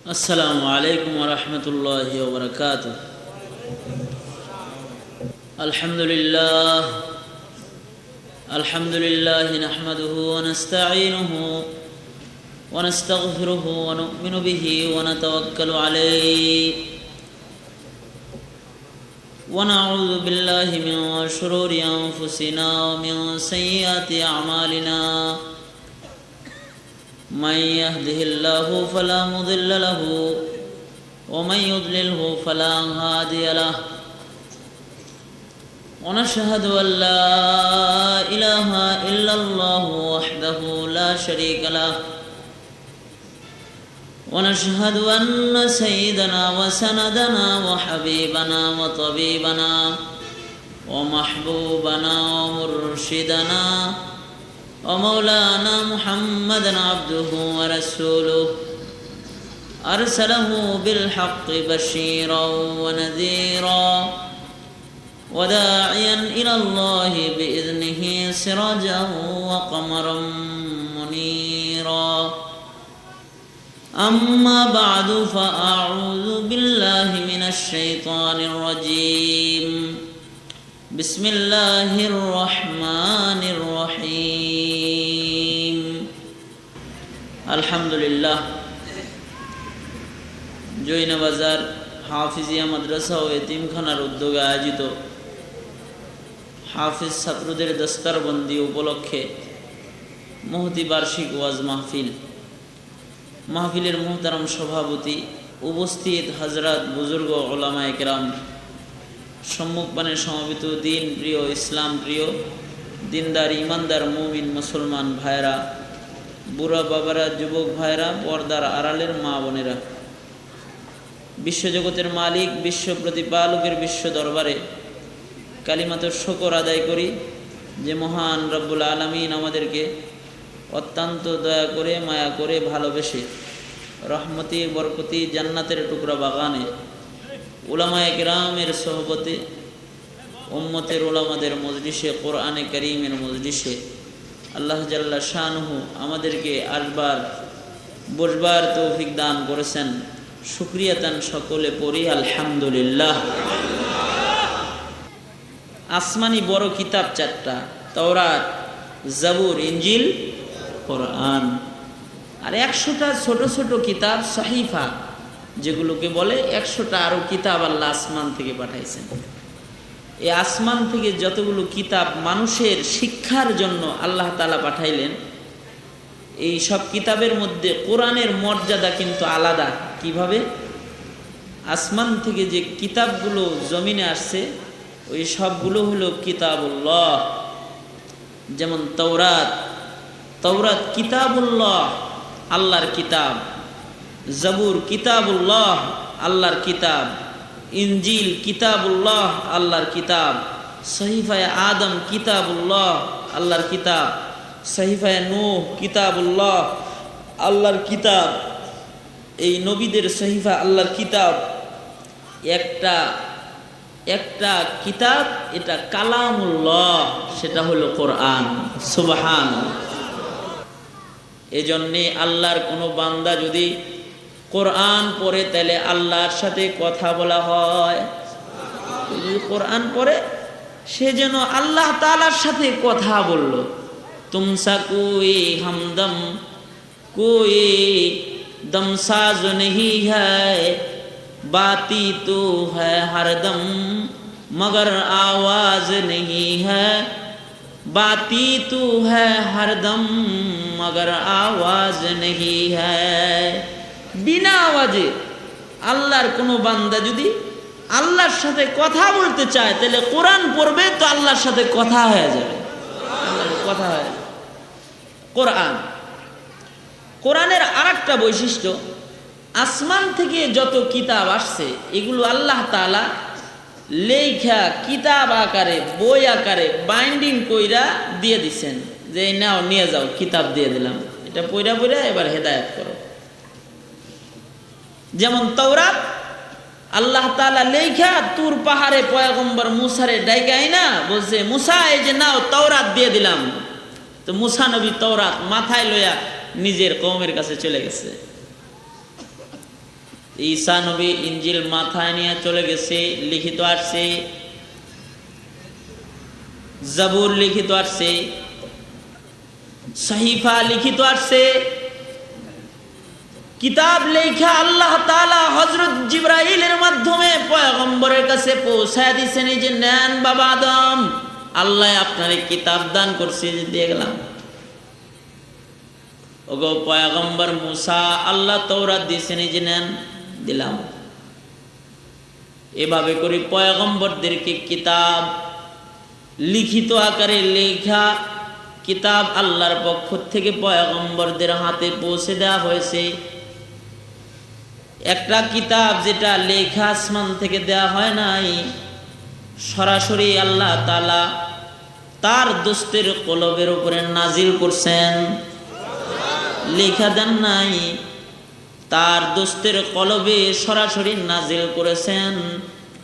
السلام عليكم ورحمة الله وبركاته. الحمد لله نحمده ونستعينه ونستغفره ونؤمن به ونتوكل عليه ونعوذ بالله من شرور أنفسنا ومن سيئات أعمالنا. من يهده الله فلا مضل له ومن يضلله فلا هادي له. ونشهد أن لا إله إلا الله وحده لا شريك له. ونشهد أن سيدنا وسندنا وحبيبنا وطبيبنا ومحبوبنا ومرشدنا ومولانا محمدا عبده ورسوله أرسله بالحق بشيرا ونذيرا وداعيا إلى الله بإذنه سراجا وقمرا منيرا. أما بعد فأعوذ بالله من الشيطان الرجيم. بسم الله الرحمن الرحيم. الحمد لله. জৈনা বাজার হাফিজিয়া মাদ্রাসা ও এতিমখানার উদ্যোগে আয়োজিত হাফিজ ছাত্রদের দস্তারবন্দি উপলক্ষে মহতি বার্ষিক ওয়াজ মাহফিলের মুহতারাম সভাপতি, উপস্থিত হাজরাত, বুজুর্গ, ওলামায়ে কেরাম, সম্মুখপানে সমবেত দিন প্রিয়, ইসলাম প্রিয়, দিনদার, ইমানদার, মুমিন মুসলমান ভাইরা, বুড়া বাবারা, যুবক ভাইরা, পর্দার আড়ালের মা বোনেরা, বিশ্বজগতের মালিক, বিশ্ব প্রতিপালকের বিশ্ব দরবারে কালিমাতুর শুকর আদায় করি যে মহান রব্বুল আলামিন আমাদেরকে অত্যন্ত দয়া করে, মায়া করে, ভালোবেসে রহমতি বরকতি জান্নাতের টুকরা বাগানে উলামায়ে কেরামের সোহবতে, উম্মতের উলামাদের মজলিসে, কোরআনে কারীমের মজলিসে আল্লাহ জাল্লা শানুহু আমাদেরকে আসবার বসবার তৌফিক দান করেছেন। শুকরিয়াতান সকলে পড়ি আলহামদুলিল্লাহ। আসমানি বড় কিতাব চারটা, তাওরাত, জাবুর, ইনজিল, কোরআন। আর 100টা ছোট ছোট কিতাব, সাহিফা যেগুলোকে বলে, 100টা আরো কিতাব আল্লাহ আসমান থেকে পাঠাইছেন। এই আসমান থেকে যতগুলো কিতাব মানুষের শিক্ষার জন্য আল্লাহ তাআলা পাঠাইলেন, এই সব কিতাবের মধ্যে কোরআনের মর্যাদা কিন্তু আলাদা। কিভাবে? আসমান থেকে যে কিতাবগুলো জমিনে আসছে ওই সবগুলো হলো কিতাবুল্লাহ। যেমন তাওরাত কিতাবুল্লাহ, আল্লাহর কিতাব। জাবুর কিতাবুল্লাহ, আল্লাহর কিতাব। ইনজিল কিতাবুল্লাহ, আল্লাহর কিতাব। সহিফায়ে আদম কিতাবুল্লাহ, আল্লাহর কিতাব। সহিফায়ে নূহ কিতাবুল্লাহ, আল্লাহর কিতাব। এই নবীদের সহিফা আল্লাহর কিতাব। একটা কিতাব, এটা কালামুল্লাহ, সেটা হলো কোরআন। সুবহানাল্লাহ। এজন্যে আল্লাহর কোনো বান্দা যদি কোরআন পড়ে তাহলে আল্লাহর সাথে কথা বলা হয়। যদি কোরআন পড়ে সে যেন আল্লাহ তাআলার সাথে কথা বলল। তুমসা কোই हमदम कोई दमसाज नहीं है, बाती तो है हरदम मगर आवाज नहीं है, बाती तो है हरदम मगर आवाज नहीं है। বিনা আওয়াজে আল্লাহর কোনো বান্দা যদি আল্লাহর সাথে কথা বলতে চায় তাহলে কোরআন পড়বে, তো আল্লাহর সাথে কথা হয়ে যাবে। আল্লাহর কথা হয়। কোরআনের আরেকটা বৈশিষ্ট্য, আসমান থেকে যত কিতাব আসছে এগুলো আল্লাহ তাআলা লেখা কিতাব আকারে, বই আকারে বাইন্ডিং কইরা দিয়ে দিচ্ছেন, যে নাও নিয়ে যাও, কিতাব দিয়ে দিলাম, এটা পড়া এবার হেদায়েত করো। যেমন তাওরাত আল্লাহ তাআলা লেখা তুর পাহাড়ে পয়গম্বর মুসারে ডাইকাই না, বলছে মুসা এই যে নাও তাওরাত দিয়ে দিলাম। তো মুসা নবী তাওরাত মাথায় লইয়া নিজের কওমের কাছে চলে গেছে। ঈসা নবী ইনজিল মাথায় নিয়ে চলে গেছে, লিখিত আসছে, জাবুর লিখিত আসছে, সাহিফা লিখিত আসছে, কিতাব লেখা আল্লাহ তাআলা হযরত জিবরাইলের মাধ্যমে পয়গম্বরের কাছে পৌঁছায় দিয়েছেন, এই যে নেন বাবা আদম, আল্লাহ আপনারে কিতাব দান করছে, দিয়ে গেলাম। ওগো পয়গম্বর মুসা, আল্লাহ তাওরাত দিয়েছেন, এই যে নেন, দিলাম। এভাবে করে পয়গম্বরদেরকে কিতাব লিখিত আকারে লেখা কিতাব আল্লাহর পক্ষ থেকে পয়গম্বরদের হাতে পৌঁছে দেওয়া হয়েছে। একটা কিতাব যেটা লেখা আসমান থেকে দেওয়া হয় নাই, সরাসরি আল্লাহ তাআলা তার দোস্তের কলবের উপরে নাজিল করছেন, লেখা দেন নাই, তার দোস্তের কলবে সরাসরি নাজিল করেছেন।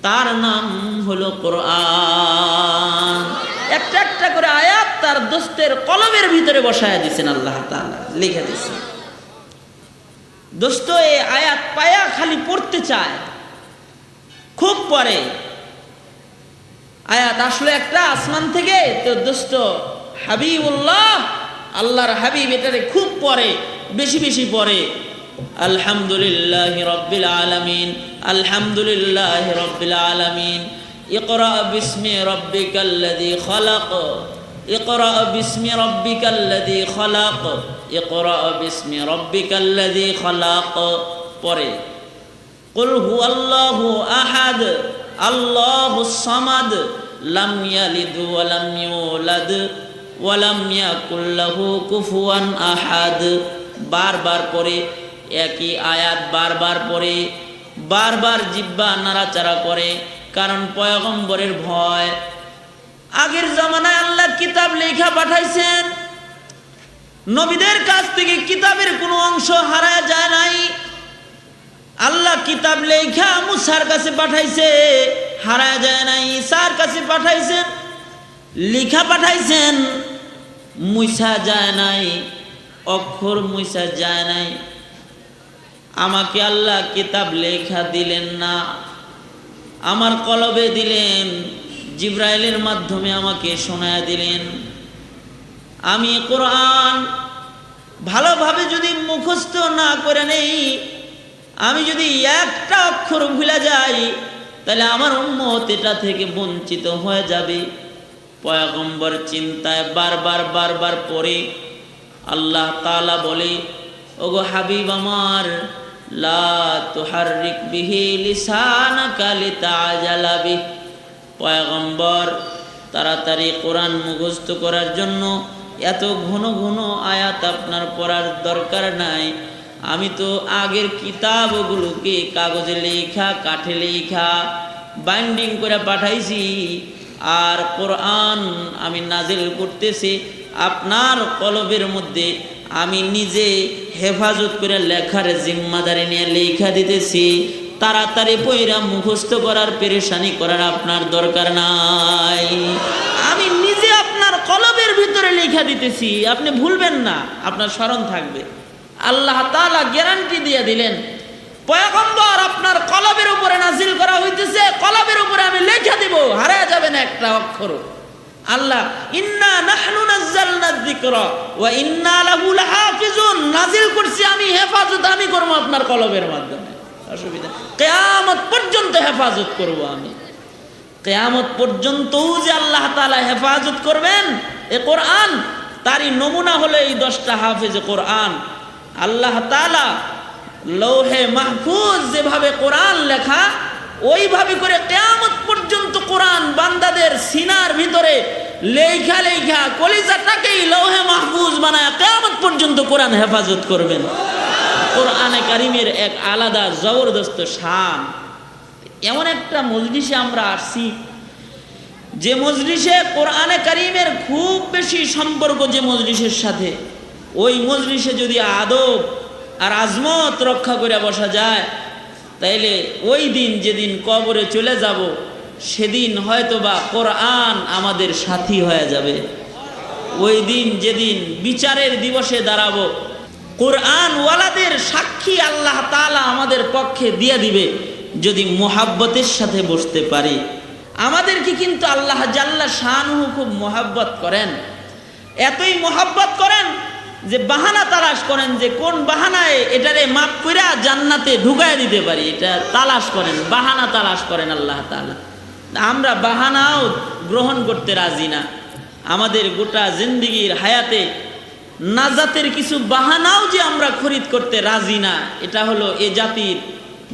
তার নাম হলো কোরআন। একটা একটা করে আয়াত তার দোস্তের কলবের ভিতরে বসায় দিয়েছেন আল্লাহ তাআলা, লিখে দিয়েছেন। দোস্ত এই আয়াত পায়া খালি পড়তে চায়, খুব পড়ে। আয়াত আসলে একটা আসমান থেকে, তো দোস্ত হাবিবুল্লাহ, আল্লাহর হাবিব, এটারে খুব পড়ে, বেশি বেশি পড়ে। আলহামদুলিল্লাহি রাব্বিল আলামিন, আলহামদুলিল্লাহি রাব্বিল আলামিন, ইকরা বিসমি রাব্বিকাল্লাযী খালাক, ইকরা বিসমি রাব্বিকাল্লাযী খালাক, ইকরা বিসমি রাব্বিকাল্লাযী খালাক পড়ে। কুল হুয়াল্লাহু আহাদ, আল্লাহুস সামাদ, লাম ইয়ালিদ ওয়া লাম ইউলাদ ওয়া লাম ইয়াকুল লাহু কুফুয়ান আহাদ। বারবার পড়ে, একই আয়াত বারবার পড়ে, বারবার জিহ্বা নাড়াচাড়া করে, কারণ পয়গম্বরের ভয়। আগের জামানায় আল্লাহ কিতাব লেখা পাঠাইছেন, নবীদের কাছ থেকে কিতাবের কোনো অংশ হারায় যায় নাই। আল্লাহ কিতাব লেখা মুসার কাছে পাঠাইছে, হারায় যায় নাই। ঈসার কাছে পাঠাইছেন, লেখা পাঠাইছেন, মুছা যায় নাই, অক্ষর মুছা যায় নাই। আমাকে আল্লাহ কিতাব লেখা দিলেন না, আমার কলবে দিলেন, জিবরাইলের মাধ্যমে আমাকে শোনায়া দিলেন। আমি কোরআন ভালোভাবে যদি মুখস্থ না করে নেই, আমি যদি একটা অক্ষর ভুলে যাই, তাহলে আমার উম্মত এটা থেকে বঞ্চিত হয়ে যাবে। পয়গম্বর চিন্তায় বারবার বারবার পড়ে। আল্লাহ তাআলা বলে, ওগো হাবিব আমার, লা তুহাররিক বিহি লিসানাকা লিতাআজালা বিহি। পয়গম্বর, তাড়াতাড়ি কোরআন মুখস্থ করার জন্য এত ঘন ঘন আয়াত আপনার পড়ার দরকার নাই। আমি তো আগের কিতাবগুলোকে কাগজে লেখা, কাঠে লেখা, বাইন্ডিং করে পাঠাইছি, আর কোরআন আমি নাজিল করতেছি আপনার কলবের মধ্যে। আমি নিজে হেফাজত করে লেখার জিম্মাদারি নিয়ে লেখা দিতেছি। তাড়াতাড়ি পয়রা মুখস্থ করার পেরেশানি করার আপনার দরকার নাই। আমি নিজে আপনার কলবের ভিতরে লেখা দিতেছি, আপনি ভুলবেন না, আপনার স্মরণ থাকবে। আল্লাহ তাআলা গ্যারান্টি দিয়ে দিলেন, পয়গম্বর আপনার কলবের উপরে নাজিল করা হইতেছে, কলবের উপরে আমি লেখা দিব, হারায় যাবে না একটা অক্ষর। আল্লাহ ইন্না নাহনু নাযালনা যিকরা ওয়া ইন্না লাহু লাহাফিজুন, নাজিল করছি আমি, হেফাজত আমি করব আপনার কলবের মাধ্যমে। অসুবিধা, কিয়ামত পর্যন্ত হেফাজত করব আমি। কিয়ামত পর্যন্ত যে আল্লাহ তাআলা হেফাজত করবেন এই কোরআন, তারই নমুনা হলো এই 10টা হাফেজ কোরআন। আল্লাহ তাআলা লৌহে মাহফুজ যেভাবে কোরআন লেখা, ওইভাবে করে কিয়ামত পর্যন্ত কোরআন বান্দাদের সিনার ভিতরে লেখা লেখা কলিজাটাকেই লৌহে মাহফুজ বানায় কিয়ামত পর্যন্ত কোরআন হেফাজত করবেন। কোরআনে কারিমের এক আলাদা জবরদস্ত শান। এমন একটা মজলিসে আমরা আসছি, যে মজলিসে কোরআনে কারিমের খুব বেশি সম্পর্ক যে মজলিসের সাথে, ওই মজলিসে যদি আদব আর আজমত রক্ষা করে বসা যায়, তাইলে ওই দিন যেদিন কবরে চলে যাব, সেদিন হয়তোবা কোরআন আমাদের সাথী হয়ে যাবে। ওই দিন যেদিন বিচারের দিবসে দাঁড়াবো, কোরআন ওয়ালাদের সাক্ষী আল্লাহ তাআলা আমাদের পক্ষে দিয়ে দিবে যদি মুহাব্বতের সাথে বসতে পারি। আমাদেরকে কিন্তু আল্লাহ জাল্লা শানুহু খুব মুহাব্বত করেন, এতই মুহাব্বত করেন যে বাহানা তালাশ করেন যে কোন বাহানায় এটারে মাফ কইরা জান্নাতে ঢুকায় দিতে পারি, এটা তালাশ করেন, বাহানা তালাশ করেন আল্লাহ তাআলা। আমরা বাহানাও গ্রহণ করতে রাজি না। আমাদের গোটা জিন্দেগির হায়াতে নাজাতের কিছু বাহানাও যে আমরা খরিদ করতে রাজি না, এটা হলো এ জাতির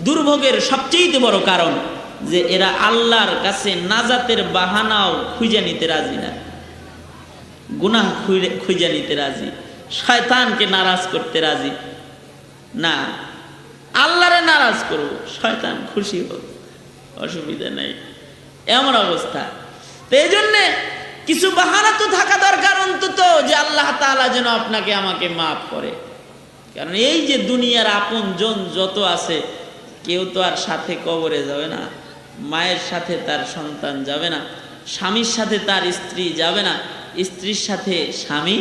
দুর্ভোগের সবচেয়ে বড় কারণ যে এরা আল্লাহর কাছে নাজাতের বাহানাও খুঁজে নিতে রাজি না, গুনাহ খুঁজে নিতে রাজি, শয়তানকে নারাজ করতে রাজি না। আল্লাহরে নারাজ করব, শয়তান খুশি হোক, অসুবিধা নেই, এমন অবস্থা। তো এই জন্যে কিছু বাহানা তো থাকা দরকার অন্তত, যে আল্লাহ তাআলা যেন আপনাকে আমাকে মাফ করে। কারণ এই যে দুনিয়ার আপন জন যত আছে, কেউ তো আর সাথে কবরে যাবে না, মায়ের সাথে তার সন্তান যাবে না, স্বামীর সাথে তার স্ত্রী যাবে না, স্ত্রীর সাথে স্বামী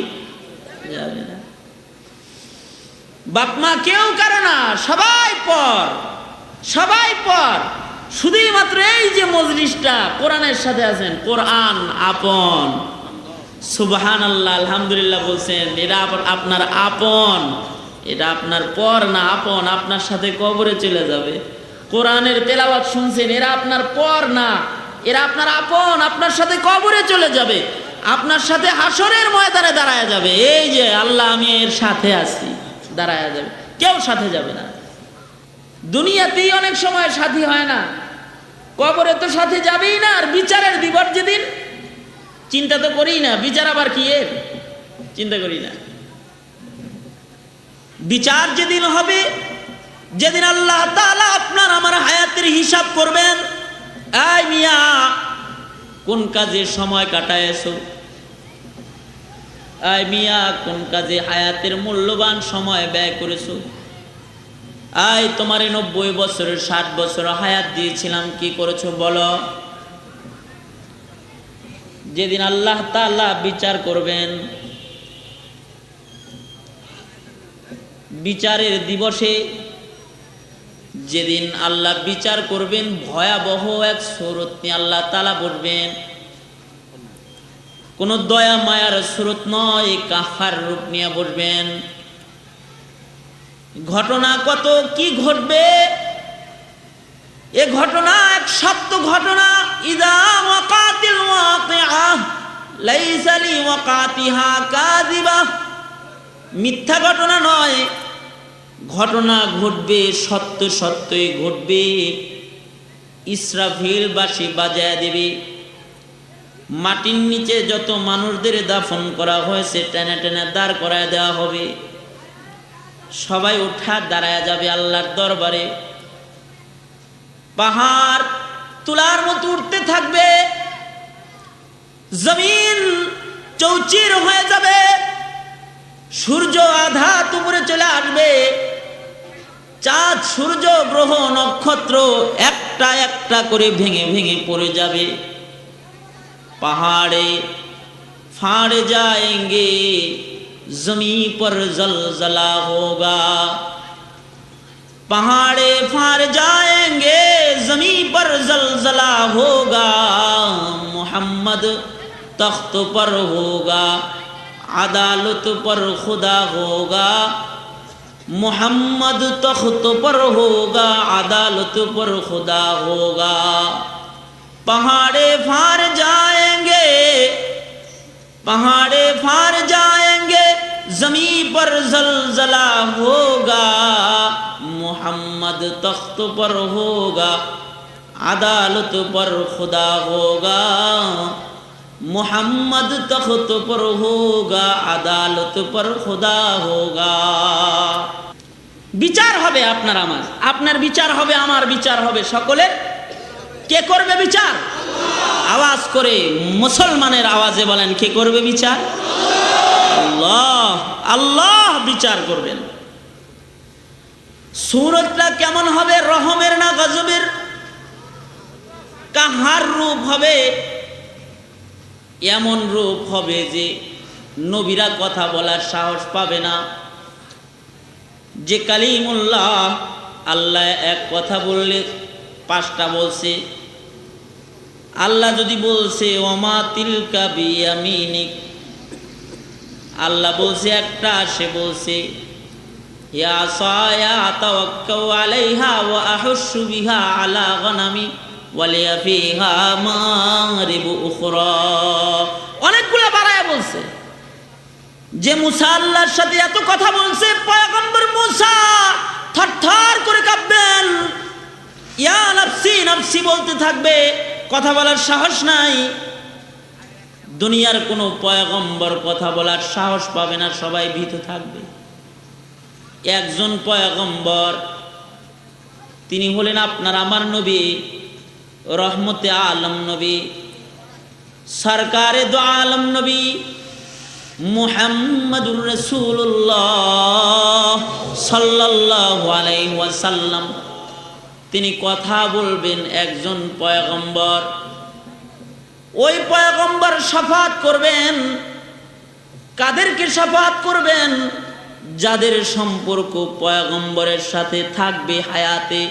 যাবে না, বাপ মা কেউ কারো না, সবাই পর, সবাই পর। শুধুই মাত্র এই যে মজলিসটা কোরআনের সাথে আছেন, কোরআন আপন, সুবহানাল্লাহ, আলহামদুলিল্লাহ বলছেন, এটা আপনার আপন, এটা আপনার পর না, আপন, আপনার সাথে কবরে চলে যাবে। কোরআনের তেলাওয়াত শুনছেন, এরা আপনার পর না, এরা আপনার আপন, আপনার সাথে কবরে চলে যাবে, আপনার সাথে হাসরের ময়দানে দাঁড়ায় যাবে। এই যে আল্লাহ আমি এর সাথে আছি, দাঁড়ায় যাবে, কেউ সাথে যাবে না। দুনিয়াতেই অনেক সময় সাথী হয় না, কবরে তো সাথে যাবেই না। আর বিচারের দিবস যেদিন চিন্তা তো করি না, বিচার আবার কি এর চিন্তা করি না। বিচার যেদিন হবে, যেদিন আল্লাহ তাআলা আপনার আমার হায়াতের হিসাব করবেন, এই মিয়া কোন কাজে সময় কাটায়ছো, এই মিয়া কোন কাজে হায়াতের মূল্যবান সময় ব্যয় করেছো, আই তোমার 90 বছরের 60 বছর হায়াত দিয়েছিলাম, কি করেছো বলো। যেদিন আল্লাহ তাআলা বিচার করবেন, বিচারের দিবসে যেদিন আল্লাহ বিচার করবেন, ভয়াবহ এক সুরত নিয়ে আল্লাহ তাআলা বসবেন। কোন দয়া মায়ার সুরত নয়, কাহার রূপ নিয়ে বসবেন। ঘটনা কত কি ঘটবে, এ ঘটনা এক সত্য ঘটনা। ইযা ওয়াকাতিল ওয়াকিআহ লাইসা লিওয়াকাতিহা কাযিবা, মিথ্যা ঘটনা নয়, ঘটনা ঘটবে, সত্য সত্যই ঘটবে। ইসরাফিল বাঁশি বাজায় দেবে, মাটির নিচে যত মানুষদের দাফন করা হয়েছে টেনে টেনে দাঁড় করায় দেওয়া হবে, সবাই উঠা দাঁড়ায় যাবে আল্লাহর দরবারে। পাহাড় তুলার মতো উঠতে থাকবে, জমিন চৌচির হয়ে যাবে, সূর্য আধা উপরে চলে আসবে, চাঁদ সূর্য গ্রহ নক্ষত্র একটা একটা করে ভেঙে ভেঙে পড়ে যাবে। पहाड़े फाड़ जाएंगे, जमी पर जलजला होगा। पहाड़े फाड़ जाएंगे, जमी पर जलजला होगा। मोहम्मद तख्त पर होगा, अदालत पर खुदा होगा। मोहम्मद तख्त पर होगा, अदालत पर खुदा होगा। पहाड़े फाड़ जाएंगे, पहाड़े फाड़ जाएंगे, जमी पर जलजला होगा। मोहम्मद तख्त पर होगा, अदालत पर खुदा होगा। मोहम्मद तख्त पर होगा, अदालत पर खुदा होगा। বিচার হবে আপনার আমার, আপনার বিচার হবে, আমার বিচার হবে, সকলের। কে করবে বিচার? আওয়াজ করে মুসলমানের আওয়াজে বলেন, কে করবে বিচার? আল্লাহ। আল্লাহ বিচার করবেন। সূরতটা কেমন হবে? রহমের না গজবের? কাহার রূপ হবে? এমন রূপ হবে যে নবীরা কথা বলার সাহস পাবে না, যে কালিমুল্লাহ, আল্লাহ এক কথা বললে 5টা বলছে। আল্লাহ যদি বলছে ওমা তিলকা বিয়ামিনিক, আল্লাহ বলছে একটা, সে বলছে ইয়া সায়া তাওয়াক্কাউ আলাইহা ওয়া আহুশু বিহা আলা গনামি ওয়ালিয়া ফিহা মারিবু উখরা। অনেকগুলো বাড়ায় বলছে। যে মুসা আল্লাহর সাথে এত কথা বলছে, পয়গম্বর মুসা থরথর করে কাঁপবেন, ইয়া নাফসি নাফসি বলতে থাকবে, কথা বলার সাহস নাই। দুনিয়ার কোনো পয়গম্বর কথা বলার সাহস পাবে না, সবাই ভীত থাকবে। একজন পয়গম্বর, তিনি হলেন আপনার আমার নবী, রহমতে আলম নবী, সরকারে দো আলম নবী মুহাম্মাদুর রাসূলুল্লাহ সাল্লাল্লাহু আলাইহি ওয়াসাল্লাম। তিনি কথা বলবেন, একজন পয়গম্বর। ওই পয়গম্বর শাফাত করবেন। কাদেরকে শাফাত করবেন? যাদের সম্পর্ক পয়গম্বরের সাথে থাকবে হায়াতে,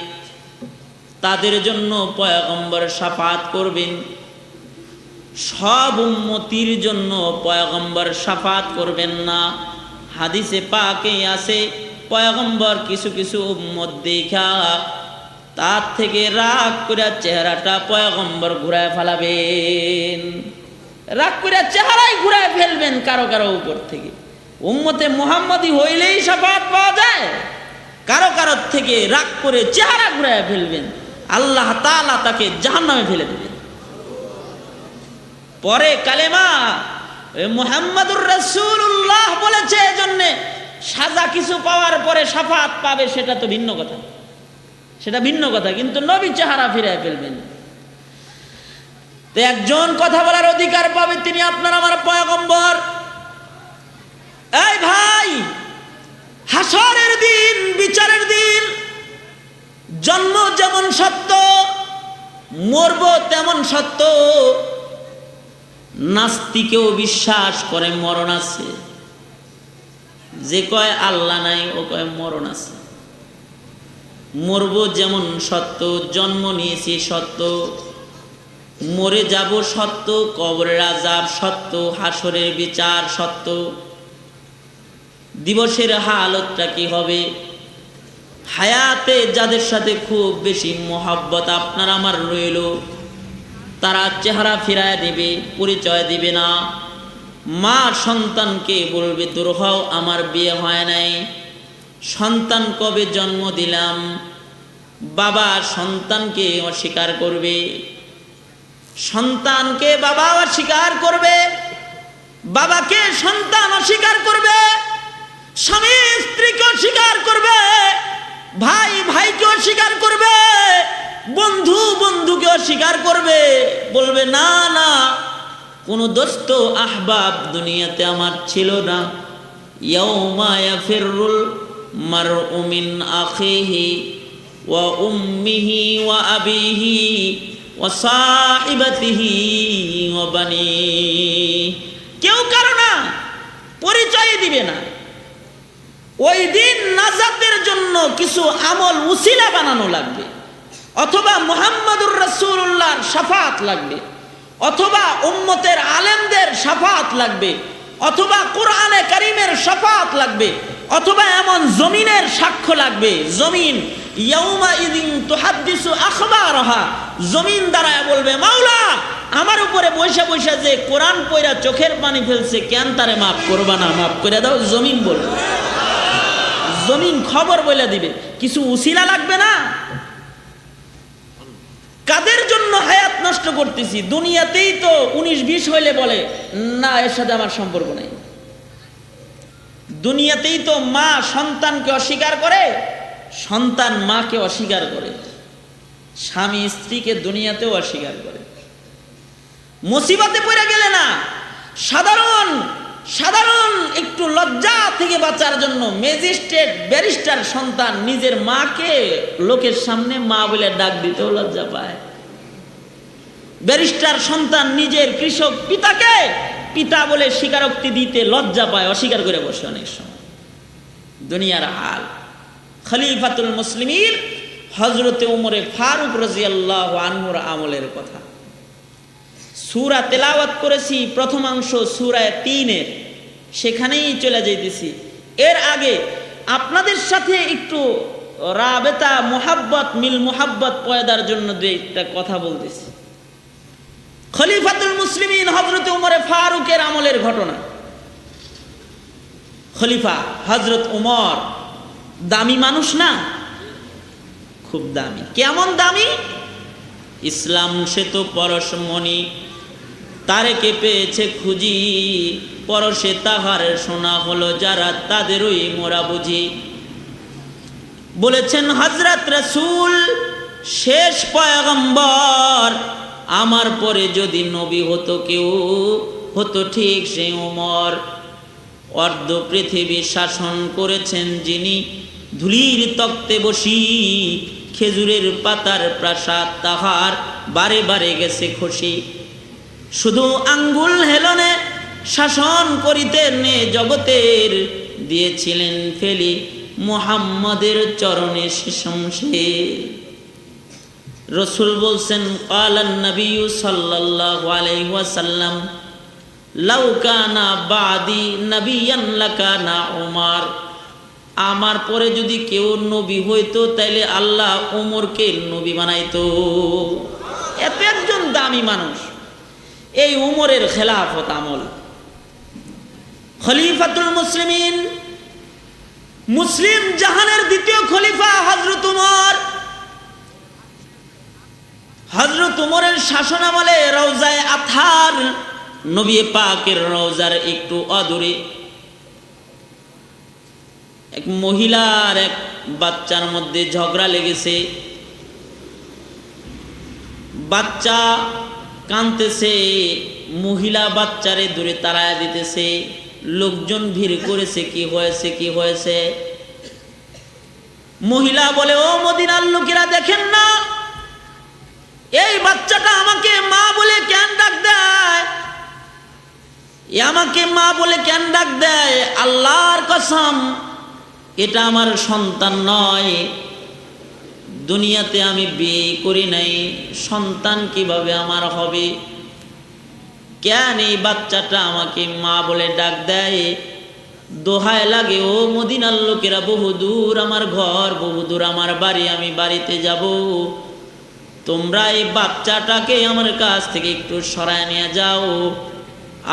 তাদের জন্য পয়গম্বর শাফাত করবেন। সব উম্মতির জন্য পয়গম্বর শাফাত করবেন না। হাদিসে পাকে আছে, পয়গম্বর কিছু কিছু উম্মত দেখা তার থেকে রাগ করে চেহারাটা পয়গম্বর ঘুরায় ফেলাবেন। রাগ করে চেহারাই ঘুরায় ফেলবেন কারো কারো উপর থেকে। উম্মতে মুহাম্মদী হইলেই শাফাত পাওয়া যায়। কারো কারো থেকে রাগ করে চেহারা ঘুরায় ফেলবেন, আল্লাহ তাআলা তাকে জাহান্নামে ফেলে দেবেন। পরে কালেমা মুহাম্মাদুর রাসূলুল্লাহ বলেছে, এজন্য সাজা কিছু পাওয়ার পরে শাফাত পাবে, সেটা তো ভিন্ন কথা, সেটা ভিন্ন কথা। কিন্তু নবী চেহারা ফিরায় ফেলবেন। তো একজন কথা বলার অধিকার পাবে, তিনি আপনার আমার পয়গম্বর। এই ভাই, হাসরের দিন, বিচারের দিন, জন্ম যেমন সত্য, মরব তেমন সত্য। নাস্তিকেও বিশ্বাস করে মরণ আছে। যে কয় আল্লাহ নাই, ও কয় মরণ আছে। মরব যেমন সত্য, জন্ম নিয়েছি সত্য, মরে যাব সত্য, কবরের আযাব সত্য, হাসরের বিচার সত্য। দিবসের হালতটা কি হবে? হায়াতে যাদের সাথে খুব বেশি মহব্বত আপনার আমার রইল, তারা চেহারা ফিরায় দিবে, পরিচয় দিবে না। মা সন্তানকে বলবে, দূর হও, আমার বিয়ে হয় নাই। সন্তান কবে জন্ম দিলাম? বাবা সন্তানকে অস্বীকার করবে, সন্তানকে বাবা অস্বীকার করবে, বাবাকে সন্তান অস্বীকার করবে, স্বামী স্ত্রীকে অস্বীকার করবে, ভাই ভাইকে অস্বীকার করবে, বন্ধু বন্ধুকে অস্বীকার করবে। বলবে না না, কোন দোস্ত আহবাব দুনিয়াতে আমার ছিল না। ইয়াউমা ইয়াফিরুল মারউ মিন আখিহি ওয়া উম্মিহি ওয়া আবিহি ওয়া সাহিবাতিহি ওয়া বানিহি। কেউ কারো না, পরিচয় দিবে না। ওই দিন নাজাতের জন্য কিছু আমল উসিলা বানানো লাগবে, অথবা মুহাম্মাদুর রাসূলুল্লাহর শাফাত লাগবে, অথবা উম্মতের আলেমদের শাফাত লাগবে, অথবা কোরআনে কারীমের শাফাত লাগবে, অথবা এমন জমিনের সাক্ষ্য লাগবে। জমিন ইয়াউমা ইদিন তুহাদ্দিসু আখবারহা, জমিন দাঁড়ায় বলবে, মাওলা আমার উপরে বৈশা বৈশা যে কোরআন পড়া চোখের পানি ফেলছে, কেন তারে মাফ করবা না? মাফ করে দাও। জমিন বলবে, জমিন খবর বলে দিবে। কিছু উসিলা লাগবে না? কাদের জন্য হায়াত নষ্ট করতেছি? দুনিয়াতেই তো 19-20 হইলে বলে না, এর সাথে আমার সম্পর্ক নেই। দুনিয়াতেই তো মা সন্তানকে অস্বীকার করে, সন্তান মাকে অস্বীকার করে, স্বামী স্ত্রীকে দুনিয়াতেও অস্বীকার করে। মুসিবতে পড়ে গেলে না, সাধারণ সাধারণ একটু লজ্জা থেকে বাঁচার জন্য ম্যাজিস্ট্রেট ব্যারিস্টার সন্তান নিজের মাকে লোকের সামনে মা বলে ডাক দিতেও লজ্জা পায়। ব্যারিস্টার সন্তান নিজের কৃষক পিতাকে পিতা বলে স্বীকারোক্তি দিতে লজ্জা পায়, অস্বীকার করে বসে অনেক সময়। দুনিয়ার হাল। খলিফাতুল মুসলিমিন হযরতে উমরে ফারুক রাদিয়াল্লাহু আনহুর আমলের কথা। সূরা তেলাওয়াত করেছি প্রথমাংশ সূরা ৩-এর, সেখানেই চলে যাইতেছি। এর আগে আপনাদের সাথে একটু রাবেতা মুহাব্বত মিল মুহাব্বত পয়দার জন্য দুইটা কথা বলতেছি। খলিফাতুল মুসলিমিন হযরত উমরে ফারুকের আমলের ঘটনা। খলিফা হযরত উমর দামি মানুষ না? খুব দামি। কেমন দামি? ইসলাম সে তো পরশমণি, তারেকে পেয়েছে খুঁজি, পরশে তাহার শোনা হলো যারা তাদেরই মোরা বুঝি। বলেছেন হযরত রাসূল শেষ পয়গম্বর, আমার পরে যদি নবী হতো কেউ হতো ঠিক সে উমর। অর্ধ পৃথিবী শাসন করেছেন যিনি, ধুলির তক্তে বসি, খেজুরের পাতার প্রাসাদ তাহার বারে বারে গেছে খসি। শুধু আঙ্গুল হেলনে শাসন করিতেন জগতের, দিয়েছিলেন ফেলি মুহাম্মাদের চরণে শিশমশের। রাসূল বলছেন ক্বালান নবী সাল্লাল্লাহু আলাইহি ওয়াসাল্লাম লাউ কানা বাদি নবিয়ান লাকানা উমর, আমার পরে যদি কেউ নবী হইতো তাইলে আল্লাহ উমরকে নবী বানাইতো। এত একজন দামি মানুষ। এই উমরের খেলাফত আমল। খলিফাতুল মুসলিমিন, মুসলিম জাহানের দ্বিতীয় খলিফা হযরত উমর। হযরত উমরের শাসন আমলে রওজায়ে আতহার, নবী পাকের রওজার একটু অদূরে এক মহিলার এক বাচ্চার মধ্যে ঝগড়া লেগেছে। বাচ্চা কাঁদতেছে, মহিলা বাচ্চারে দূরে তাড়ায় দিতেছে। লোকজন ভিড় করেছে, কি হয়েছে কি হয়েছে? মহিলা বলে, ও মদিনার লোকেরা দেখেন না, এই বাচ্চাটা আমাকে মা বলে কেন ডাক দেয়? আমাকে মা বলে কেন ডাক দেয়? আল্লাহর কসম এটা আমার সন্তান নয়। দুনিয়াতে আমি বিয়ে করি নাই, সন্তান কিভাবে আমার হবে? কেন এই বাচ্চাটা আমাকে মা বলে ডাক দেয়? দোহায় লাগে, ও মদিনার লোকেরা, বহুদূর আমার ঘর, বহুদূর আমার বাড়ি, আমি বাড়িতে যাব, তোমরা এই বাচ্চাটাকে আমার কাছ থেকে একটু সরায় নিয়ে যাও।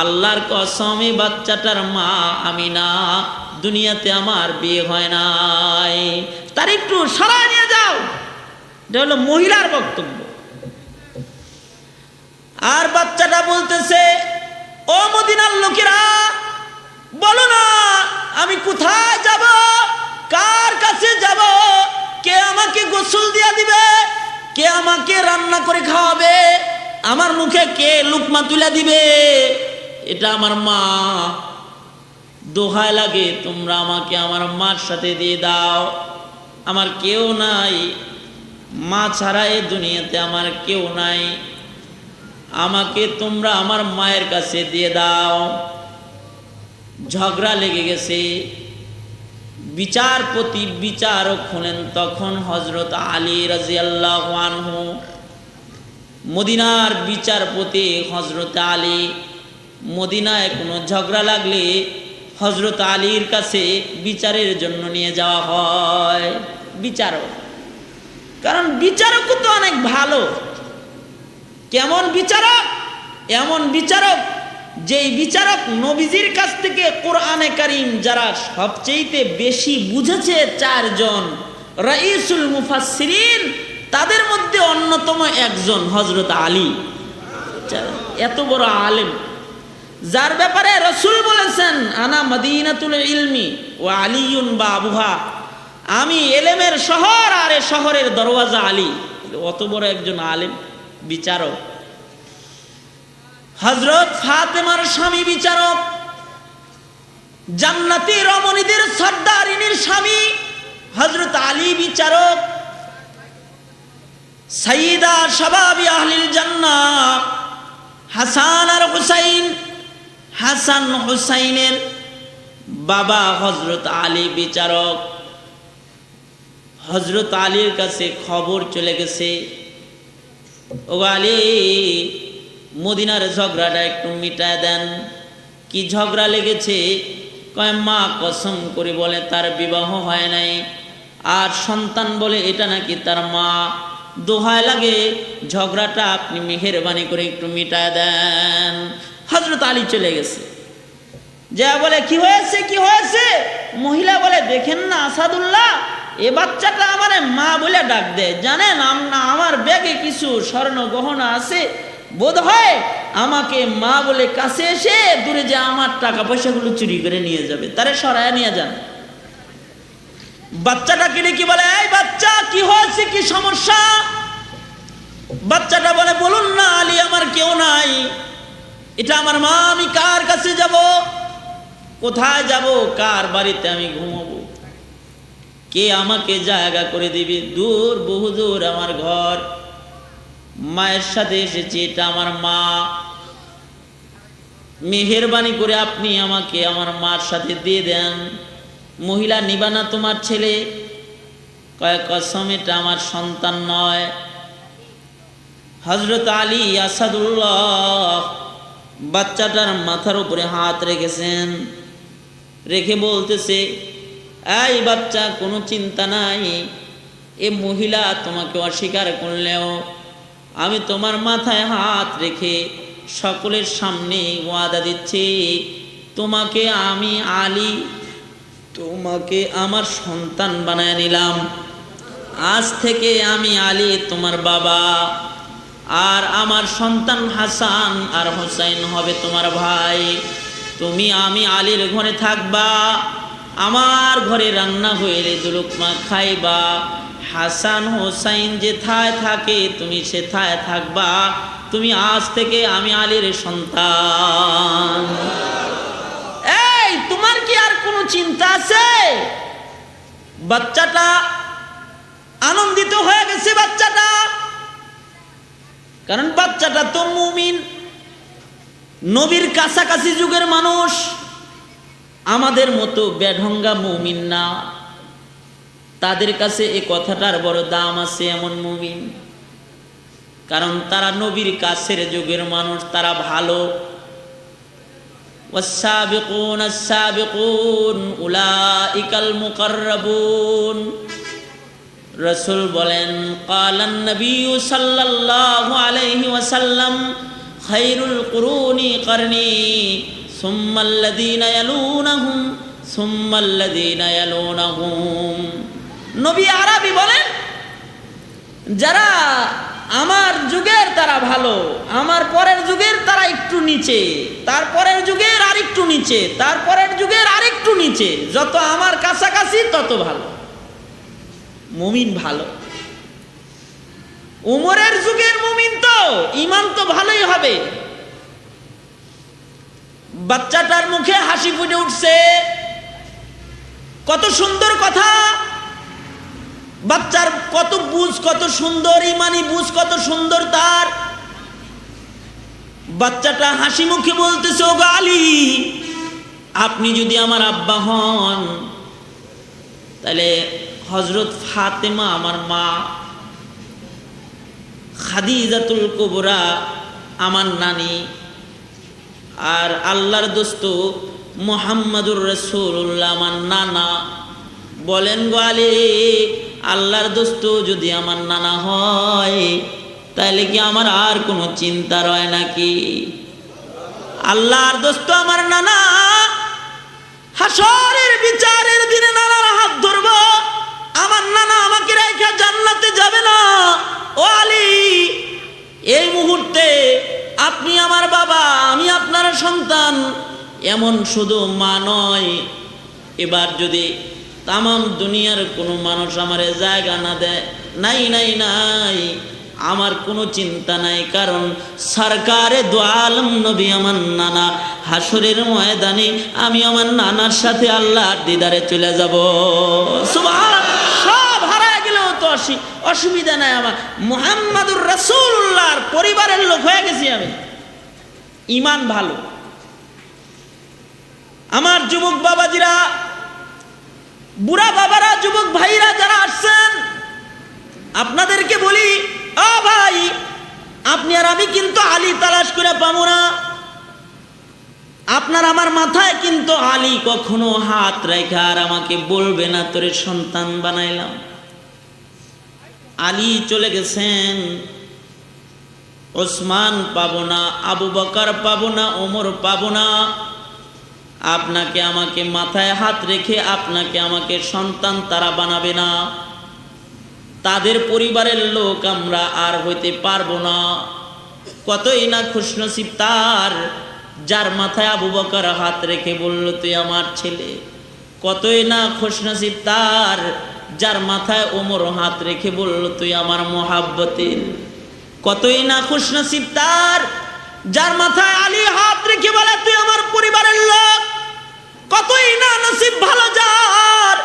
আল্লাহর কসম এই বাচ্চাটার মা আমি না, দুনিয়াতে আমার বিয়ে হয় নাই, তার একটু সরায় নিয়ে যাও। এটা হলো মহিলার বক্তব্য। আর বাচ্চাটা বলতেছে, ও মদিনার লোকেরা, বলো না আমি কোথায় যাব, কার কাছে যাব, কে আমাকে গোসল দিয়া দিবে, কে আমাকে রান্না করে খাওয়াবে, আমার মুখে কে লুকমা তুলে দিবে? এটা আমার মা। দোহায় লাগে তোমরা আমাকে আমার মার সাথে দিয়ে দাও, আমার কেউ নাই, মা ছাড়া এই দুনিয়াতে আমার কেউ নাই, আমাকে তোমরা আমার মায়ের কাছে দিয়ে দাও। ঝগড়া লেগে গেছে। বিচারপতি বিচারক হলেন তখন হযরত আলী রাদিয়াল্লাহু আনহু। মদিনার বিচারপতি হযরত আলী। মদিনায় কোনো ঝগড়া লাগলে হযরত আলীর কাছে বিচারের জন্য নিয়ে যাওয়া হয় বিচারক। কারণ বিচারক তো অনেক ভালো। কেমন বিচারক? এমন বিচারক যেই বিচারক নবীজির কাছ থেকে কোরআনে কারীম যারা সবচেয়ে বেশি বুঝেছে, চারজন রাইসুল মুফাসসিরিন, তাদের মধ্যে অন্যতম একজন হযরত আলী। এত বড় আলেম, যার ব্যাপারে রাসূল বলেছেন আনা মদিনাতুল ইলমি ওয়া আলিয়ুন বাবুহা, আমি ইলমের শহর আর এ শহরের দরওয়াজা আলী। অত বড় একজন আলেম, বিচারক। হযরত ফাতেমার স্বামী বিচারক, জান্নাতি রমণীদের সর্দারিনীর স্বামী হযরত আলী বিচারক, সাইয়্যিদা শাবাবি আহলিল জান্নাহ হাসান আর হুসাইন, হাসান হুসাইনের বাবা হযরত আলী বিচারক। হযরত আলীর কাছে খবর চলে গেছে, ও আলী, মদিনার ঝগড়াটা একটু মিটায় দেন। কি ঝগড়া লেগেছে? কয় মা কসম করে বলে তার বিবাহ হয় নাই, আর সন্তান বলে এটা নাকি তার মা। দোহায় লাগে ঝগড়াটা আপনি মেহেরবানি করে একটু মিটায় দেন। হযরত আলী চলে গেছে, যা বলে কি হয়েছে কি হয়েছে? মহিলা বলে দেখেন না আসাদুল্লাহ, এ বাচ্চাটা আমারে মা বলে ডাক দেয়, জানেন আমার ব্যাগে কিছু স্বর্ণ গহনা আছে, বোধ হয় আমাকে মা বলে কাছে এসে দূরে যে আমার টাকা পয়সাগুলো চুরি করে নিয়ে যাবে, তারে সরায় নিয়ে যান। বাচ্চাটাকে ডেকে বলে, এই বাচ্চা কি হয়েছে, কি সমস্যা? বাচ্চাটা বলে, বলুন না আলী, আমার কেউ নাই, এটা আমার মা, আমি কার কাছে যাব, কোথায় যাব, কার বাড়িতে আমি ঘুমাবো, কে আমাকে জায়গা করে দিবে? দূর, বহু দূর আমার ঘর, মায়ের সাথে এসেছি, এটা আমার মা, মেহেরবানি করে আপনি আমাকে আমার মার সাথে দিয়ে দেন। মহিলা, নিবানা তোমার ছেলে? কয় কসম এটা আমার সন্তান নয়। হযরত আলী আসাদুল্লাহ বাচ্চাটার মাথার উপরে হাত রেখেছেন, রেখে বলতেছে, এই বাচ্চা, কোনো চিন্তা নাই, এ মহিলা তোমাকে অস্বীকার করলেও আমি তোমার মাথায় হাত রেখে সকলের সামনে ওয়াদা দিচ্ছি, তোমাকে আমি আলী, তোমাকে আমার সন্তান বানায় নিলাম। আজ থেকে আমি আলী তোমার বাবা, আর আমার সন্তান হাসান আর হোসাইন হবে তোমার ভাই। তুমি আমি আলীর ঘরে থাকবা, আমার ঘরে রান্না হইলে দুলুকমা খাইবা, হাসান হোসাইন যেথায় থাকে তুমি সেথায় থাকবা, তুমি আজ থেকে আমি আলীর সন্তান। এই, তোমার কি আর কোনো চিন্তা আছে? বাচ্চাটা আনন্দিত হয়ে গেছে, বাচ্চাটা, কারণ বাচ্চাটা তো মুমিন, নবীর কাছাকাছি যুগের মানুষ, আমাদের মতো বেঢঙ্গা মুমিন না, তাদের কাছে এই কথাটার বড় দাম আছে এমন মুমিন, কারণ তারা নবীর কাছের যুগের মানুষ, তারা ভালো। والسابقون السابقون أولئك المقربون। রাসূল বলেন, ক্বালান নবী সাল্লাল্লাহু আলাইহি ওয়াসাল্লাম, খায়রুল কুরুনি করনি সুম্মাল্লাযীনা ইয়ালুনাহুম সুম্মাল্লাযীনা ইয়ালুনাহুম। নবী আরবি বলেন, যারা আমার যুগের তারা ভালো, আমার পরের যুগের তারা একটু নিচে, তারপরের যুগের আরেকটু নিচে, তারপরের যুগের আরেকটু নিচে, যত আমার কাছাকাছি তত ভালো। মুমিন ভালো। উমরের যুগের মুমিন তো ঈমান তো ভালোই হবে। বাচ্চাটার মুখে হাসি ফুটে উঠছে, কত সুন্দর কথা, বাচ্চার কত বুঝ, কত সুন্দর ঈমানি বুঝ, কত সুন্দর তার। বাচ্চাটা হাসি মুখে বলতেছে, ও আলী, আপনি যদি আমার আব্বা হন, তাহলে হযরত ফাতেমা আমার মা, খাদিজাতুল কুবরা আমার নানি, আর আল্লাহর দোস্ত মুহাম্মাদুর রাসূলুল্লাহ আমার নানা। বলেন গো আলী, আল্লাহর দোস্ত যদি আমার নানা হয়, তাহলে কি আমার আর কোনো চিন্তা রয় নাকি? আল্লাহর দোস্ত আমার নানা, হাসরের বিচারের দিনে নানার হাত ধরব, আমার নানা আমাকে রেখে জান্নাতে যাবে না। ও আলী, এই মুহূর্তে আপনি আমার বাবা, আমি আপনার সন্তান, এমন শুধু মা নয়, এবার যদি তামাম দুনিয়ার কোনো মানুষ আমারে জায়গা না দেয়, নাই নাই নাই, আমার কোনো চিন্তা নাই, কারণ সরকারে দু আলম নবী আমার নানা, হাসরের ময়দানে আমি আমার নানার সাথে আল্লাহর দিদারে চলে যাব। সুবহান, সব হারায় গেলেও তো অসুবিধা নাই, আমার মুহাম্মাদুর রাসূলুল্লাহর পরিবারের লোক হয়ে গেছি আমি, ঈমান ভালো। আমার যুবক বাবাজিরা, বুড়া বাবারা, যুবক ভাইরা যারা আসছেন, আপনাদেরকে বলি, ও ভাই, আপনি আর আমি কিন্তু আলী তালাশ করে পাবো না। আপনার আমার মাথায় কিন্তু আলী কখনো হাত রেখে আর আমাকে বলবে না তোরে সন্তান বানাইলাম। আলী চলে গেছেন, ওসমান পাবো না, আবু বকর পাবো না, ওমর পাবো না। আপনাকে আমাকে মাথায় হাত রেখে আপনাকে আমাকে সন্তান তারা বানাবে না, তাদের পরিবারের লোক আমরা আর হইতে পারবো না। কতই না খুশনসিব তার, যার মাথায় আবু বকর হাত রেখে বলল তুই আমার ছেলে। কতই না খুশনসিব তার, যার মাথায় ওমর হাত রেখে বলল তুই আমার মোহাব্বতের। কতই না খুশনসিব তার, যার মাথায় আলী হাত রেখে বলে তুই আমার পরিবারের লোক। কতই না নসিব ভালো যার,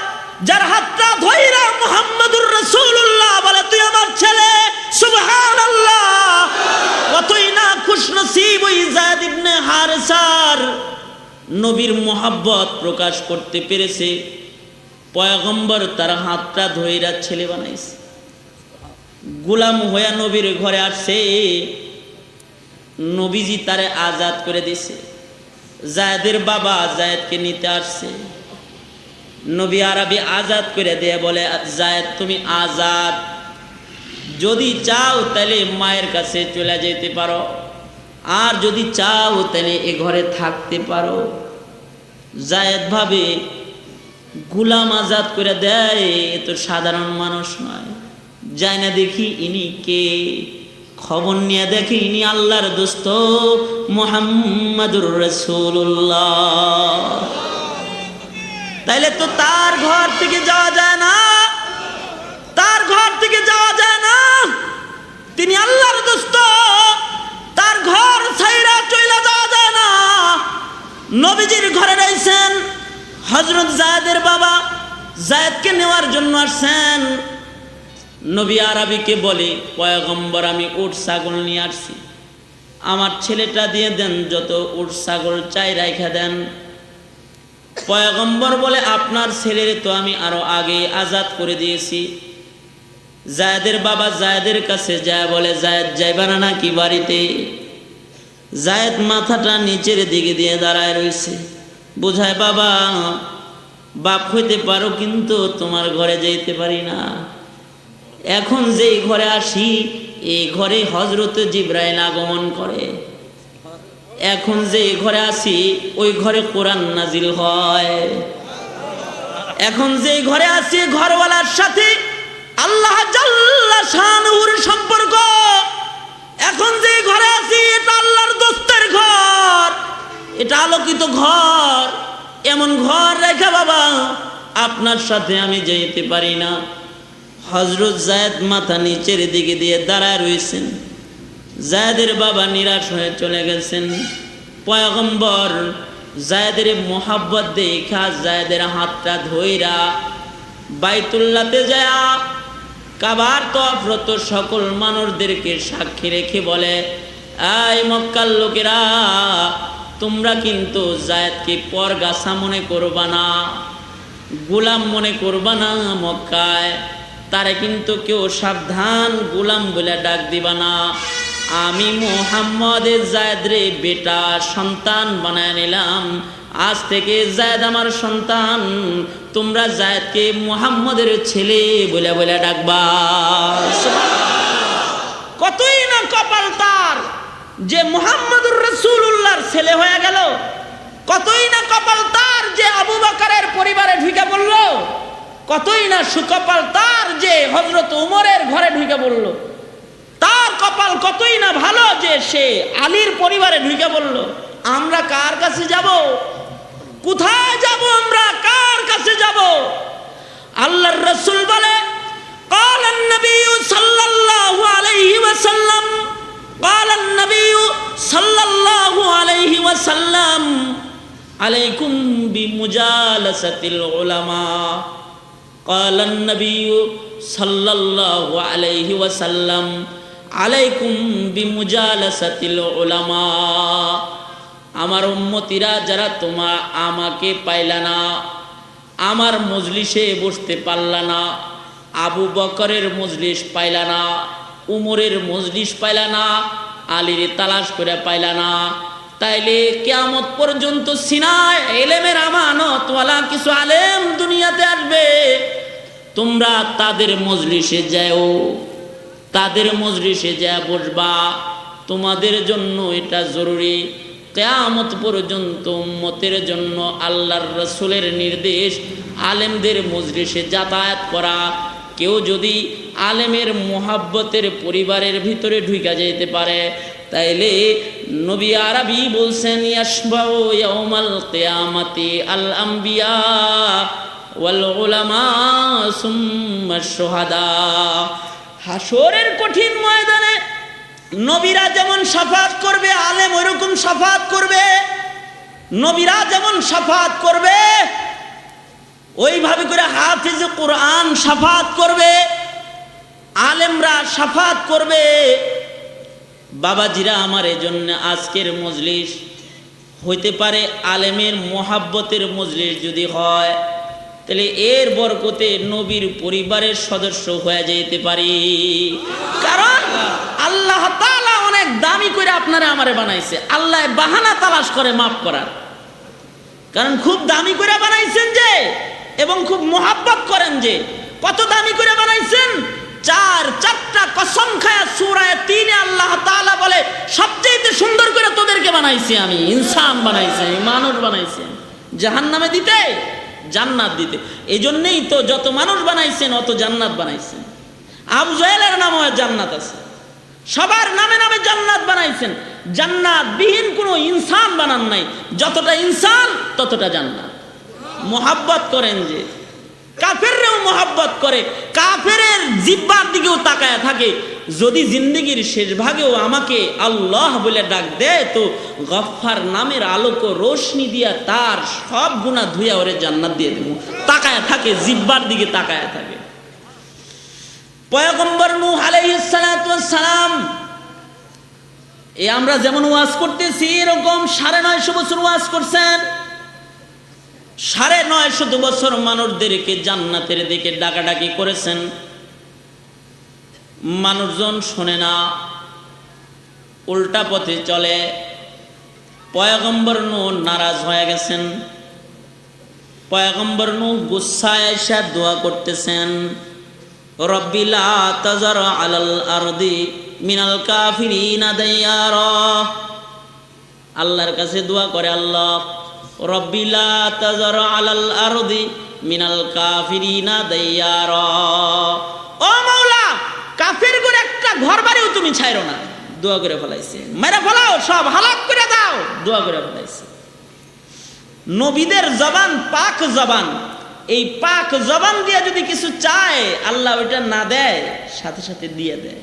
যার হাতটা ধইরা মুহাম্মদুর রাসূলুল্লাহ বলে তুই আমার ছেলে। সুবহানাল্লাহ। কতই না খুশনসিব ওই যায়েদ ইবনে হারেসার, নবীর মোহাব্বত প্রকাশ করতে পেরেছে, পয়গম্বর তার হাতটা ধইরা ছেলে বানাইছে। গোলাম হয়ে নবীর ঘরে আসছে, নবীজি তারে আজাদ করে দিছে। যায়েদের বাবা যায়েদকে নিতে আসছে, নবী আরবি আজাদ করে দিয়ে বলে যায়েদ তুমি আজাদ, যদি চাও তাহলে মায়ের কাছে চলে যেতে পারো, আর যদি চাও তাহলে এ ঘরে থাকতে পারো। যায়েদ ভাবে গোলাম আজাদ করে দেয়, এ তো সাধারণ মানুষ নয়। যায় না দেখি ইনি কে, খবর নিয়ে দেখি ইনি আল্লাহর দোস্ত মুহাম্মাদুর রাসূলুল্লাহ। তাইলে তো তার ঘর থেকে যাওয়া যায় না, তার ঘর থেকে যাওয়া যায় না। তিনি আল্লাহর দোস্ত, তার ঘর ছাইরা চইলা যাওয়া যায় না। নবীজির ঘরে রয়েছেন হযরত যায়েদের বাবা, যায়েদকে নেওয়ার জন্য আসছেন। নবী আরবিকে বলে পয়গম্বর আমি উট ছাগল নিয়ে আসছি, আমার ছেলেটা দিয়ে দেন, যত উট ছাগল চাই রাইখা দেন। পয়গম্বর বলে আপনার ছেলের তো আমি আরো আগে আজাদ করে দিয়েছি। যায়েদের বাবা যায়েদের কাছে যায় বলে যায়েদ যাইবা না নাকি বাড়িতে? যায়েদ মাথাটা নিচের দিকে দিয়ে দাঁড়ায় রয়েছে, বুঝায় বাবা বাপ হইতে পারো কিন্তু তোমার ঘরে যেতে পারি না। এখন যেই ঘরে আসি এই ঘরে হযরত জিবরাইল আগমন করে, এখন যে ঘরে আসি ওই ঘরে কোরআন নাজিল হয়। এখন যে ঘরে আসি ঘরওয়ালার সাথে আল্লাহ জাল্লা শানুর সম্পর্ক। এখন যে ঘরে আসি এটা আল্লাহর দোস্তের ঘর, এটা আলোকিত ঘর। এমন ঘর রেখে বাবা আপনার সাথে আমি যেতে পারি না। হযরত যায়েদ মাথা নিচের দিকে দিয়ে দাঁড়ায় রয়েছেন। যায়েদের বাবা নিরাশ হয়ে চলে গেছেন। পয়গম্বর যায়েদের মোহাব্বত দেখা যায়েদের হাতটা ধইরা বাইতুল্লাহতে যায় কাবার তওয়াফরত সকল মানুষদেরকে সাক্ষী রেখে বলে, এই মক্কার লোকেরা তোমরা কিন্তু যায়েদকে পরগাছা মনে করবা না, গোলাম মনে করবা না। মক্কায় তারে কিন্তু কেউ সাবধান গোলাম বলে ডাক দিবা না। আমি মুহাম্মদের যায়েদরে বেটা সন্তান বানায় নিলাম, আজ থেকে যায়েদ আমার সন্তান। তোমরা যায়েদকে মুহাম্মদের ছেলে বলে বলে ডাকবা। কতই না কপাল তার যে মুহাম্মদুর রাসূলুল্লাহর ছেলে হয়ে গেল। কতই না কপাল তার যে আবু বকরের পরিবারে ঢুকে পড়ল। কতই না সুকপাল তার যে হযরত উমরের ঘরে ঢুকে পড়ল। তার কপাল কতই না ভালো যে সে আলীর পরিবারে ঢুকে পড়ল। আমরা কার কাছে যাব? কোথায় যাব? আমরা কার কাছে যাব? আল্লাহর রাসূল বলে قال النبي صلى الله عليه وسلم قال النبي صلى الله عليه وسلم عليكم بمجالسة العلماء قال النبي صلى الله عليه وسلم عليكم بمجالسة العلماء আমার উম্মতিরা যারা তোমার আমাকে পাইলা না, আমার মজলিসে বসতে পারলা না, আবু বকরের মজলিস পাইলা না, উমরের মজলিস পাইলা না, আলীর তালাশ করে পাইলা না, তাইলে কিয়ামত পর্যন্ত সিনায় ইলমের আমানতওয়ালা কিছু আলেম দুনিয়াতে আসবে, তোমরা তাদের মজলিসে যাও, তাদের মজলিসে যা বসবা। তোমাদের জন্য এটা জরুরি। কিয়ামত পর্যন্ত উম্মতের জন্য আল্লাহর রাসূলের নির্দেশ আলেমদের মজলিসে যাতায়াত করা। কেউ যদি আলেমের মুহাব্বতের পরিবারের ভিতরে ঢুকে যেতে পারে, তাইলে নবী আরবি বলছেন ইয়াশবাউ ইয়াউমাল কিয়ামাতি আল আম্বিয়া ওয়াল উলামা সুম্মা শুহাদা। হাসরের কঠিন ময়দানে নবীরা যেমন শাফাত করবে, আলেম ওইরকম শাফাত করবে। নবীরা যেমন শাফাত করবে, ওইভাবে করে হাফিজ কোরআন শাফাত করবে, আলেমরা শাফাত করবে। বাবাজিরা আমার, এজন্য আজকের মজলিস হইতে পারে আলেমের মোহাব্বতের মজলিস যদি হয়, তাহলে এর বরকতে নবীর পরিবারের সদস্য হয়ে যেতে পারি। কারণ আল্লাহ তাআলা অনেক দামি করে আপনারা আমারে বানাইছে। আল্লাহ বাহানা তালাশ করে মাফ করার, কারণ খুব দামি করে বানাইছেন যে, এবং খুব মোহাব্বত করেন যে। কত দামি করে বানাইছেন? চারটা কসম খায়া সূরা ৩ আল্লাহ তাআলা বলে সবচেয়ে সুন্দর করে তোদেরকে বানাইছি আমি। ইনসান বানাইছি, মানুষ বানাইছি জাহান্নামে দিতে, জান্নাত দিতে। এই জন্যই তো যত মানুষ বানাইছেন অত জান্নাত বানাইছেন। আবু জাহেলের নামে জান্নাত আছে, সবার নামে নামে জান্নাত বানাইছেন। জান্নাত বিহীন কোনো ইনসান বানান নাই। যতটা ইনসান ততটা জান্নাত। মোহাব্বত করেন যে, কাফেররাও মোহাব্বত করে, কাফেরের জিহ্বার দিকেও তাকায় থাকে। যদি জিন্দগির শেষ ভাগেও আমাকে আল্লাহ বলে ডাক দেয়, তো গফফার নামের আলোক ও রোশনি দিয়া তার সব গুনাহ ধুইয়া ওরে জান্নাত দিয়ে দেব। তাকায় থাকে, জিহ্বার দিকে তাকায় থাকে। পয়গম্বর নূহ আলাইহিস সালাতু ওয়াস সালাম, আমরা যেমন ওয়াজ করতেছি এরকম ৯৫০ বছর ওয়াজ করছেন। ৯৫০ বছর মানুষদেরকে জান্নাতের দিকে ডাকাডাকি করেছেন। মানুষজন শোনে না, উল্টা পথে চলে। পয়গম্বর নূহ নারাজ হয়ে গেছেন। পয়গম্বর নূহ গুসায় আইসা দোয়া করতেছেন, রব্বি লা তাযার আলাল আরদি মিনাল কাফিরিনা দাইয়ারা। আল্লাহর কাছে দোয়া করে, আল্লাহ রব্বি লা তাযার আলাল আরদি মিনাল কাফিরিনা দাইয়ারা। ও মাওলা, কাফের করে একটা ঘর বাড়িও তুমি ছাইরো না। দোয়া করে ফেলাইছে, মেরে ফেলাও, সব হালাক করে দাও, দোয়া করে ফেলাইছে। নবীদের জবান পাক জবান। এই পাক জবান দিয়ে যদি কিছু চায়, আল্লাহ ওইটা না দেয়, সাথে সাথে দিয়ে দেয়।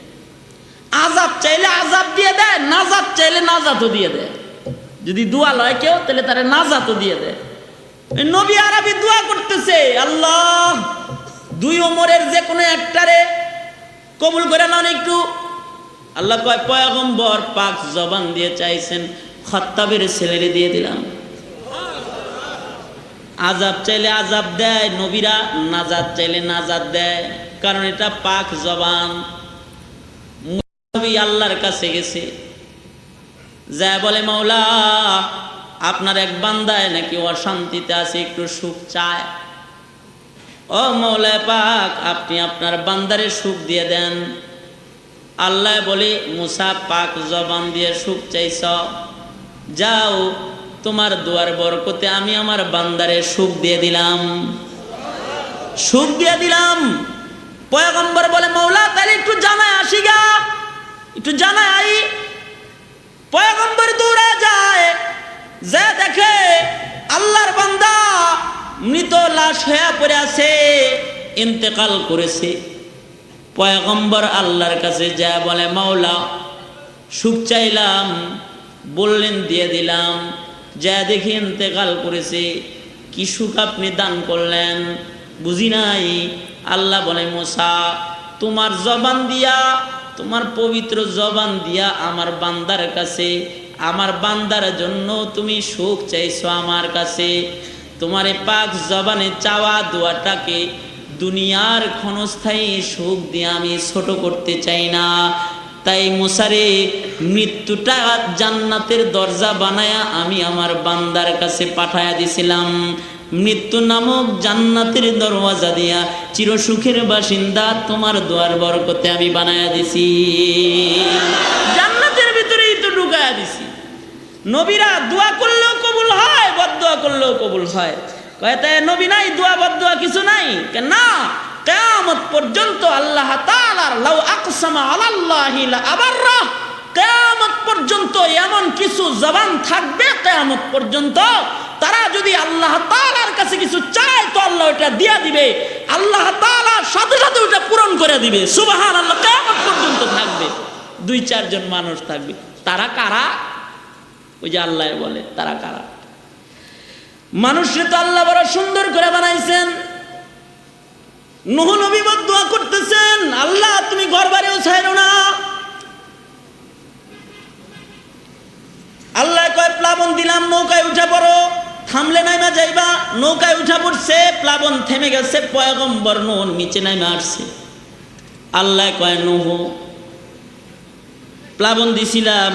আযাব চাইলে আযাব দিয়ে দেয়, নাজাত চাইলে নাজাতও দিয়ে দেয়। যদি দোয়া লয় কেউ, তাহলে তারে নাজাতও দিয়ে দেয়। নবী আরবি দোয়া করতেছে, আল্লাহ দুই ওমরের যে কোনো একটারে কবুল করে নাও একটু। আল্লাহ কয়, পয়গম্বর পাক জবান দিয়ে চাইছেন, খাত্তাবের ছেলেরে দিয়ে দিলাম। আযাব চাইলে আযাব দেয়, নবীরা নাজাত চাইলে নাজাত দেয়, কারণ এটা পাক জবান। নবী আল্লাহর কাছে গেছে, যা বলে, মাওলা আপনার এক বান্দায় নাকি অশান্তিতে আছে, একটু সুখ চায়। ও মাওলা পাক, আপনি আপনার বান্দারে সুখ দিয়ে দেন। আল্লাহ বলে, মুসা পাক জবান দিয়ে সুখ চাইছ, যাও তোমার দোয়ার বরকতে আমি আমার বান্দারে সুখ দিয়ে দিলাম, সুখ দিয়ে দিলাম। পয়গম্বর বলে, মাওলা তাহলে একটু জানায় আসি গা, একটু জানায় আই। পয়গম্বর দৌড়ে যায়, যে দেখে আল্লাহর বান্দা মৃত লাশ হয়ে পড়ে আছে, ইন্তেকাল করেছে। পয়গম্বর আল্লাহর কাছে যায় বলে, মাওলা সুখ চাইলাম, বললেন দিয়ে দিলাম। যা দেখি ইন্তেকাল করেছে, কি সুখ আপনি দান করলেন বুঝি নাই। আল্লাহ বলে, মুসা তোমার জবান দিয়া, তোমার পবিত্র জবান দিয়া আমার বান্দার কাছে, আমার বান্দার জন্য তুমি সুখ চাইছো আমার কাছে, তোমারে পাক জবানে চাওয়া দোয়াটাকে দুনিয়ার ক্ষণস্থায়ী সুখ দিয়ে আমি ছোট করতে চাই না। তাই মুসারে মৃত্যুটা জান্নাতের দরজা বানায়া আমি আমার বান্দার কাছে পাঠায়া দিছিলাম। মৃত্যু নামক জান্নাতের দরওয়াজা দিয়া চিরসুখের বাসিন্দা তোমার দোয়ার বরকতে আমি বানায়া দিছি। জান্নাতের ভিতরেই তো ঢুকায়া দিছি। নবীরা দোয়া করলেও কবুল হয়, বদদোয়া করলেও কবুল হয়। কয় তাই নবী নাই, দোয়া বদদোয়া কিছু নাই? না, কিয়ামত পর্যন্ত আল্লাহ তাআলার লাউ আকসামা আলাল্লাহি লা আবাররা, কিয়ামত পর্যন্ত এমন কিছু জবান থাকবে কিয়ামত পর্যন্ত, তারা যদি আল্লাহ তাআলার কাছে কিছু চায় তো আল্লাহ ওটা দিয়া দিবে, আল্লাহ তাআলা সাথে সাথে ওটা পূরণ করে দিবে। সুবহানাল্লাহ। কিয়ামত পর্যন্ত থাকবে। 2-4 জন মানুষ থাকবে। তারা কারা? ওই যে আল্লাহ বলে তারা কারা? মানুষকে তো আল্লাহ বড় সুন্দর করে বানাইছেন। নূহ নবী বদদোয়া করতেছেন, আল্লাহ তুমি ঘরবাড়িও ছাইরো না। আল্লাহ কয় প্লাবন দিলাম, নৌকায় উঠে পড়ো। থামলে নাইমা যাইবা, নৌকায় উঠা পড়ছে, প্লাবন থেমে গেছে, পয়গম্বর নূহ নিচে নাইমা আসছে। আল্লাহ কয় নূহ প্লাবন দিছিলাম,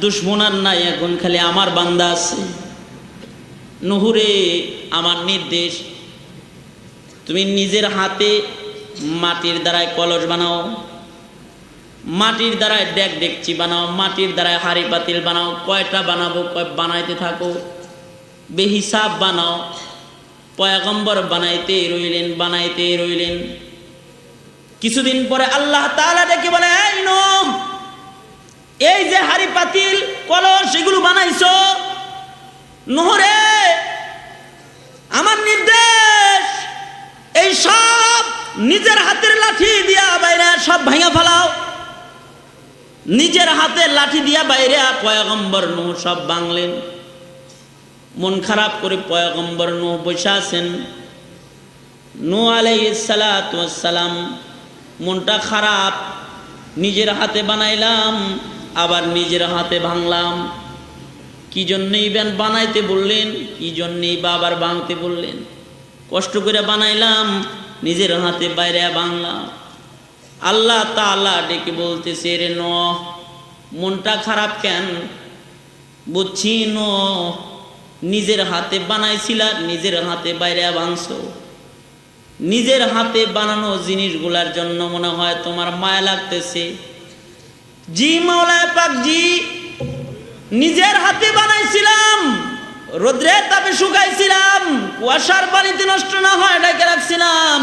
দুশ্মন আর নাই, এখন খালি আমার বান্দা আছে। নূহরে আমার নির্দেশ, তুমি নিজের হাতে মাটির দ্বারায় কলস বানাও, মাটির দ্বারায় ডেক ডেকচি বানাও, মাটির দ্বারায় হাড়ি পাতিল বানাও। কয়টা বানাবো? কয় বানাইতে থাকো, বেহিসাব বানাও। পয়গম্বর বানাইতে রইলেন, বানাইতে রইলেন। কিছুদিন পরে আল্লাহ তাআলা ডেকে বলে, এই নূহ, এই যে হাড়ি পাতিল কলস এগুলো বানাইছো, নূহ রে আমার নির্দেশ, এই সব নিজের হাতের লাঠি দিয়া বাইরে সব ভাঙা ফেলাও। নিজের হাতে লাঠি দিয়া বাইরে পয়গম্বর নূহ সব ভাঙলেন। মন খারাপ করে পয়গম্বর নূহ বসে আছেন। নূহ আলাইহিস সালাতু ওয়াস সালাম মনটা খারাপ, নিজের হাতে বানাইলাম আবার নিজের হাতে ভাঙলাম। কি জন্যই বানাইতে বললেন, কি জন্যই বা আবার ভাঙতে বললেন? কষ্ট করে বানাইলাম, নিজের হাতে বাইরে ভাঙলাম। আল্লাহ তাআলা ডেকে বলতেছে, রে নূহ মনটা খারাপ কেন? বুঝছি নূহ নিজের হাতে বানাইছিলা, নিজের হাতে বাইরে ভাঙছো। নিজের হাতে বানানো জিনিসগুলার জন্য মনে হয় তোমার মায়া লাগতেছে। জি মাওলানা পাক জি, নিজের হাতে বানাইছিলাম, রোদ্রে তাপে শুকাইছিলাম, কুয়াশার পানিতে নষ্ট না হয় ঢেকে রাখছিলাম,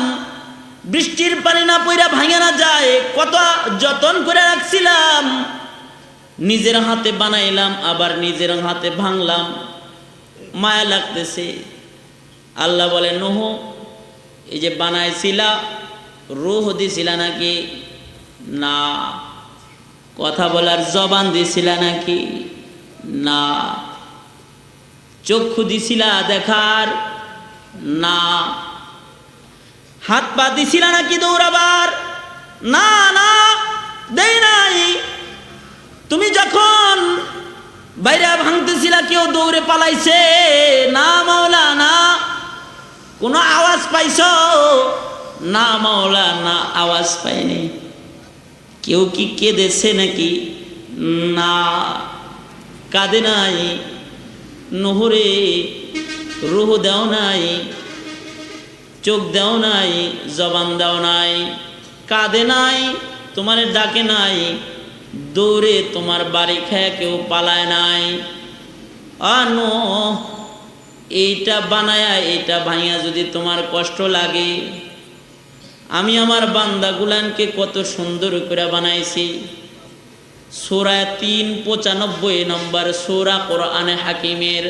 বৃষ্টির পানি না পইরা ভাঙে না যায়, কত যতন করে রাখছিলাম। নিজের হাতে বানাইলাম আবার নিজের হাতে ভাঙলাম, মায়া লাগতেছে। আল্লাহ বলে, নূহ এই যে বানাইছিলা রূহ দিছিলা নাকি? না। কথা বলার জবান দিছিলা নাকি? না। চক্ষু দিছিলা দেখার? না। হাত পা দিছিলা নাকি দৌড়াবার? না না, দেই নাই। তুমি যখন বাইরে ভাঙতেছিলা কেউ দৌড়ে পালাইছে? না মাওলানা। কোনো আওয়াজ পাইছো? না মাওলানা, আওয়াজ পাইনি। কেউ কি কেঁদেছে নাকি? না, কাঁদে নাই। নহরে রূহ দাও নাই, চোখ দাও নাই, জবান দাও নাই, কাঁদে নাই, তোমার ডাকে নাই, দৌড়ে তোমার বাড়ি খেয়ে কেউ পালায় নাই। আনো এইটা বানায়া এইটা ভাইয়া যদি তোমার কষ্ট লাগে, আমি আমার বান্দাগুলানকে কত সুন্দর করে বানাইছি। সূরা 395 নম্বর সূরা কোরআনে হাকিমের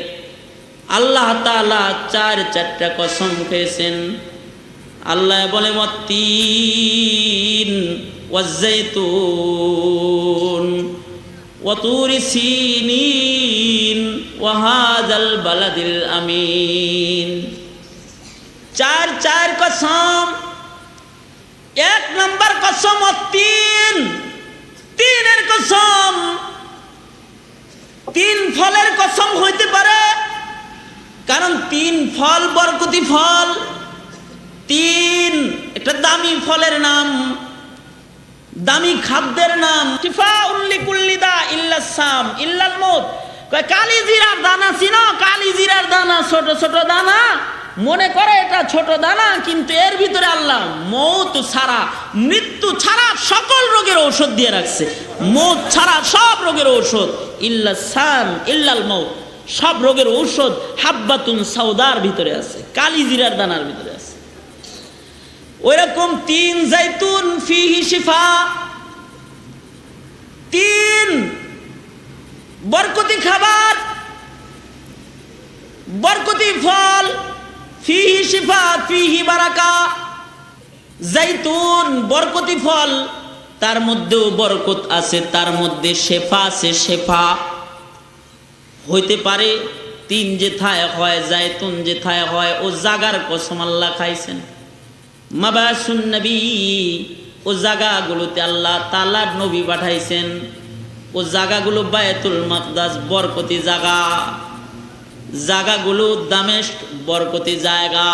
আল্লাহ তাআলা 4টা কসম খেয়েছেন। আল্লাহ বলে, ওয়াত্তিন ওয়াজ্জাইতুন ওয়া তুরি সিনিন ওয়া হাযাল বালাদিল আমিন। 4 কসম। 1 নম্বর কসম তিনের কসম। 3 ফলের কসম হইতে পারে, কারণ 3 ফল বরকতি ফল, তিন একটা দামি ফলের নাম, দামি খাদ্যের নাম। শিফাউল লিকুল্লি দা ইল্লা সাম ইল্লাল মউত। কয় কালিজিরার দানা চিনো? কালিজিরার দানা ছোট ছোট দানা, মনে করে এটা ছোট দানা, কিন্তু এর ভিতরে আল্লাহ মউত ছাড়া, মৃত্যু ছাড়া সকল রোগের ঔষধ দিয়ে রাখছে। মউত ছাড়া সব রোগের ঔষধ, ইল্লা সাম ইল্লাল মউত, সব রোগের ঔষধ হাব্বাতুন সাউদার ভিতরে আছে, কালিজিরার দানার ভিতরে আছে। ওইরকম তিন জাইতুন ফিহি শিফা, তিন বরকতি খাবার, বরকতি ফল, ফিহি শিফা ফিহি বারাকা। জাইতুন বরকতি ফল, তার মধ্যেও বরকত আছে, তার মধ্যে শেফা আছে। শেফা হইতে পারে তিন যেথায় হয়, জাইতুন যেথায় হয়, ও জাগার কসম আল্লাহ খাইছেন। মাবাসুন নবী, ও জায়গাগুলোতে আল্লাহ তাআলা নবী পাঠাইছেন। ও জায়গাগুলো বায়তুল মাকদাস বরকতি জায়গা, জায়গাগুলো দামেস্ক বরকতি জায়গা।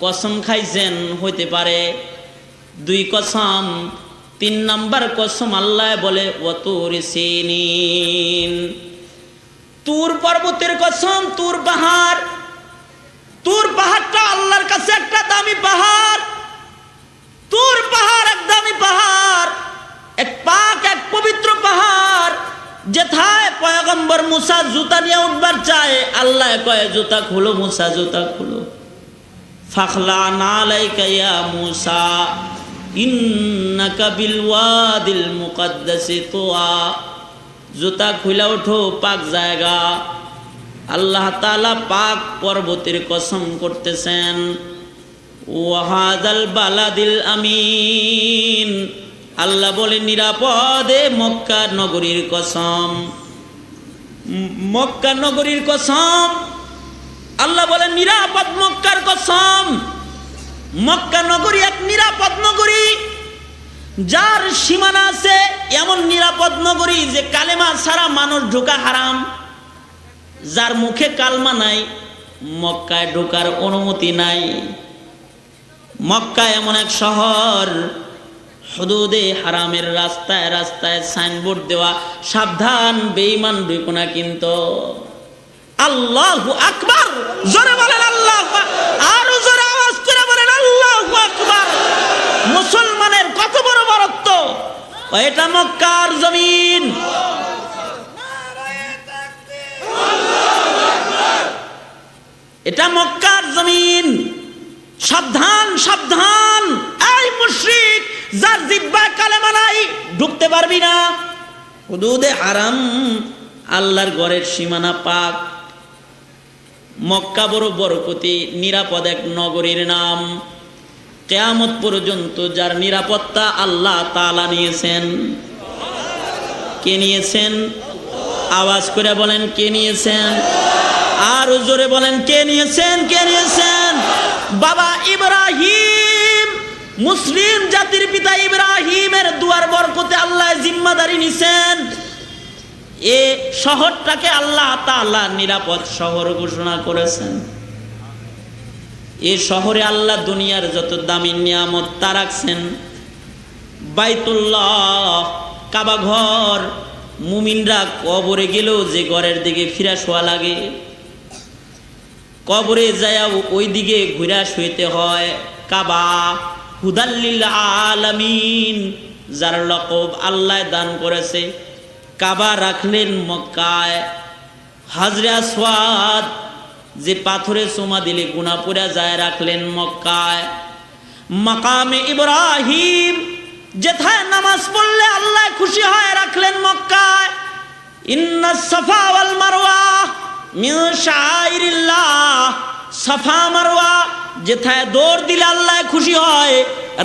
কসম খাইছেন, হইতে পারে দুই কসম। তিন নাম্বার কসম আল্লাহ বলে ওয়াতুর সিনিন, তুর পর্বতের কসম। তুর পাহাড়, তুর পাহাড়টা আল্লাহর কাছে একটা দামি পাহাড়। তুর পাহাড় এক দামি পাহাড়, এক পাক, এক পবিত্র পাহাড়, যেথায় পয়গম্বর মুসা জুতা নিয়ে উঠবার চায়, আল্লাহ কয় জুতা খুলো মুসা, জুতা খুলো। ফাখলা নালাইকা ইয়া মুসা ইন্নাকা বিল ওয়াদিল মুকদ্দাসি তুয়া। জুতা খুলে ওঠো, পাক জায়গা। আল্লাহ তাআলা পাক পর্বতের কসম করতেছেন। ওয়াহাদাল বালাদিল আমিন, আল্লাহ বলে নিরাপদে মক্কা নগরীর কসম। মক্কা নগরীর কসম, আল্লাহ বলে নিরাপদ মক্কার কসম। মক্কা নগরী এক নিরাপদ নগরী, যার সীমানা আছে, এমন নিরাপদ নগরী যে কালেমা ছাড়া মানুষ ঢোকা হারাম। যার মুখে কালমা নাই, মক্কায় ঢোকার অনুমতি নাই। মক্কা এমন এক শহর, হুদুদে হারামের রাস্তায় রাস্তায় সাইনবোর্ড দেওয়া, সাবধান বেঈমান ঢুকো না। কিন্তু আল্লাহু আকবার, জোরে বলেন আল্লাহু আকবার, আরো জোরে আওয়াজ করে বলেন আল্লাহু আকবার। মুসলমানের কত বড় বরত্ব! এটা মক্কার জমিন। এটা মক্কার জমিন। সাবধান সাবধান, এই মুশরিক, যার জিহ্বায় কালেমা নাই, ঢুকতে পারবি না। হুদুদে হারাম, আল্লাহর ঘরের সীমানা পাক। মক্কা বড় বরকতি, নিরাপদ এক নগরীর নাম। কিয়ামত পর্যন্ত যার নিরাপত্তা আল্লাহ তাআলা নিয়েছেন। কে নিয়েছেন? আওয়াজ করে বলেন কে নিয়েছেন? আর জোরে বলেন কে নিয়েছেন? কে নিয়েছেন? বাবা ইব্রাহিম, মুসলিম জাতির পিতা ইব্রাহিমের দুয়ার বরকতে আল্লাহ জিম্মাদারি নিছেন। এ শহরটাকে আল্লাহ তাআলা নিরাপদ শহর ঘোষণা করেছেন। এ শহরে আল্লাহ দুনিয়ার যত দামি নিয়ামত তা রাখছেন। বাইতুল্লাহ, কাবা ঘর, মুমিনরা কবরে গেলেও যে ঘরের দিকে ফিরা শোয়া লাগে, কবরে যায় ওই দিকে ঘুরা শুইতে হয়। কাবা হুদাল্লিল আলামিন, যার লকব আল্লাহ দান করেছে। কাবা রাখলেন মক্কায়। হাজরে আসওয়াদ, যে পাথরে চুমা দিলে গুনাহ পুরা যায়, রাখলেন মক্কায়। মাকামে ইব্রাহিম, যেথায় নামাজ পড়লে আল্লাহ খুশি হয়, রাখলেন মক্কায়। ইন্নাস সাফা ওয়াল মারওয়া মিন শাআইরিল্লাহ, সাফা মারওয়া যেথায় দৌড় দিলে আল্লাহ খুশি হয়,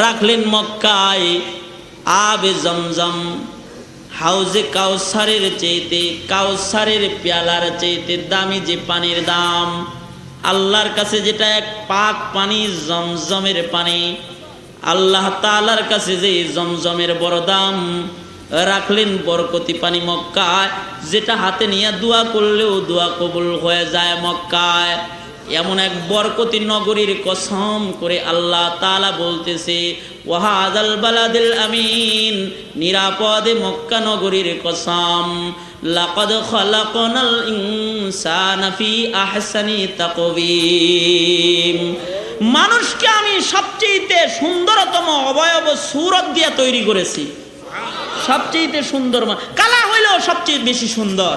রাখলেন মক্কায়। আবে জমজম, হাউজে কাউসারের চাইতে, কাউসারের পেয়ালার চাইতে দামি যে পানির দাম, আল্লাহর কাছে যেটা এক পাক পানি, জমজমের পানি, আল্লাহ তাআলার কাছে যে জমজমের বড় দাম, রাখলেন বরকতি পানি মক্কায়, যেটা হাতে নিয়ে দোয়া করলেও দোয়া কবুল হয়ে যায় মক্কায়। এমন এক বরকতি নগরীর কসম করে আল্লাহ তাআলা বলতেছে, ওয়াহাদাল বালাদিল আমিন, নিরাপদে মক্কা নগরীর কসম, লাকাদ খালাকনাল ইনসানা ফি আহসানি তাকওয়িম, মানুষকে আমি সবচেয়ে সুন্দরতম অবয়ব সূরত দিয়ে তৈরি করেছি। সবচেয়ে সুন্দর কালা হইলেও সবচেয়ে বেশি সুন্দর।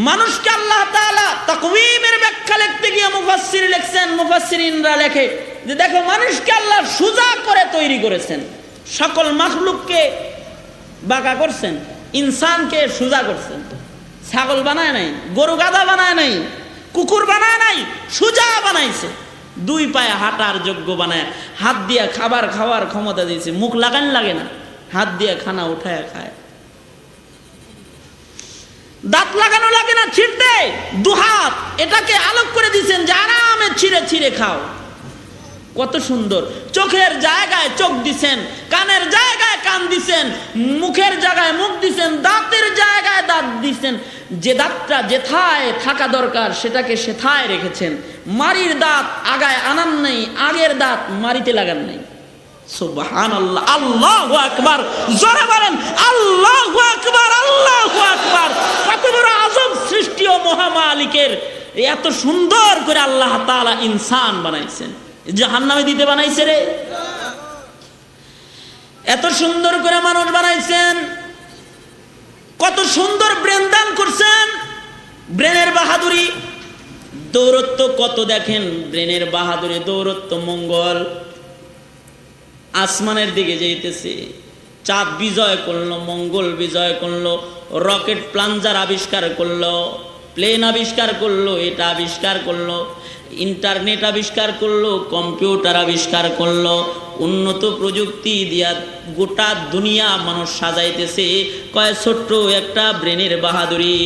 মানুষকে আল্লাহ তাআলা তাকওয়িমের ব্যাখ্যা লিখতে গিয়ে মুফাসসির লিখছেন, মুফাসসিরিনরা লেখে যে দেখো মানুষকে আল্লাহ সোজা করে তৈরি করেছেন, সকল মাখলুককে বাঁকা করছেন, ইনসানকে সোজা করছেন। ছাগল বানায় নাই, গরু গাধা বানায় নাই, কুকুর বানায় নাই, সোজা বানাইছে। দুই পায়ে হাঁটার যোগ্য বানায়, হাত দিয়ে খাবার খাওয়ার ক্ষমতা দিয়েছে, মুখ লাগান লাগে না, হাত দিয়ে খানা উঠায় খায়, দাঁত লাগানো লাগে না, ছিঁড়তে দুহাত এটাকে আলোক করে দিয়েছেন যে আরামে ছিঁড়ে ছিঁড়ে খাও। কত সুন্দর। চোখের জায়গায় চোখ দিছেন, কানের জায়গায় কান দিছেন, মুখের জায়গায় মুখ দিছেন, দাঁতের জায়গায় দাঁত দিছেন। যে দাঁতটা যেথায় থাকা দরকার সেটাকে সেথায় রেখেছেন। মারির দাঁত আগায় আনান নেই, আগের দাঁত মারিতে লাগান নেই। সুবহানাল্লাহ, আল্লাহু আকবার, জোরে বলেন আল্লাহু আকবার, আল্লাহু আকবার। কত বড় আযম সৃষ্টি ও মহামালিকের, এত সুন্দর করে আল্লাহ তাআলা ইনসান বানাইছেন। জাহান্নামে দিতে বানাইছে রে, এত সুন্দর করে মানুষ বানাইছেন। কত সুন্দর ব্রেন দান করছেন, ব্রেনের বাহাদুরি, দৌরত্ব কত দেখেন, ব্রেনের বাহাদুরি, দৌরত্ব। মঙ্গল আসমানের দিকে যাইতেছে, চাঁদ বিজয় করলো, মঙ্গল বিজয় করলো, রকেট প্লাঞ্জার আবিষ্কার করলো, প্লেন আবিষ্কার করলো, এটা আবিষ্কার করলো, ইন্টারনেট আবিষ্কার করলো, কম্পিউটার আবিষ্কার করলো, উন্নত প্রযুক্তি দিয়া গোটা দুনিয়া মানুষ সাজাইতেছে। কয় ছোট্ট একটা ব্রেনের বাহাদুরি।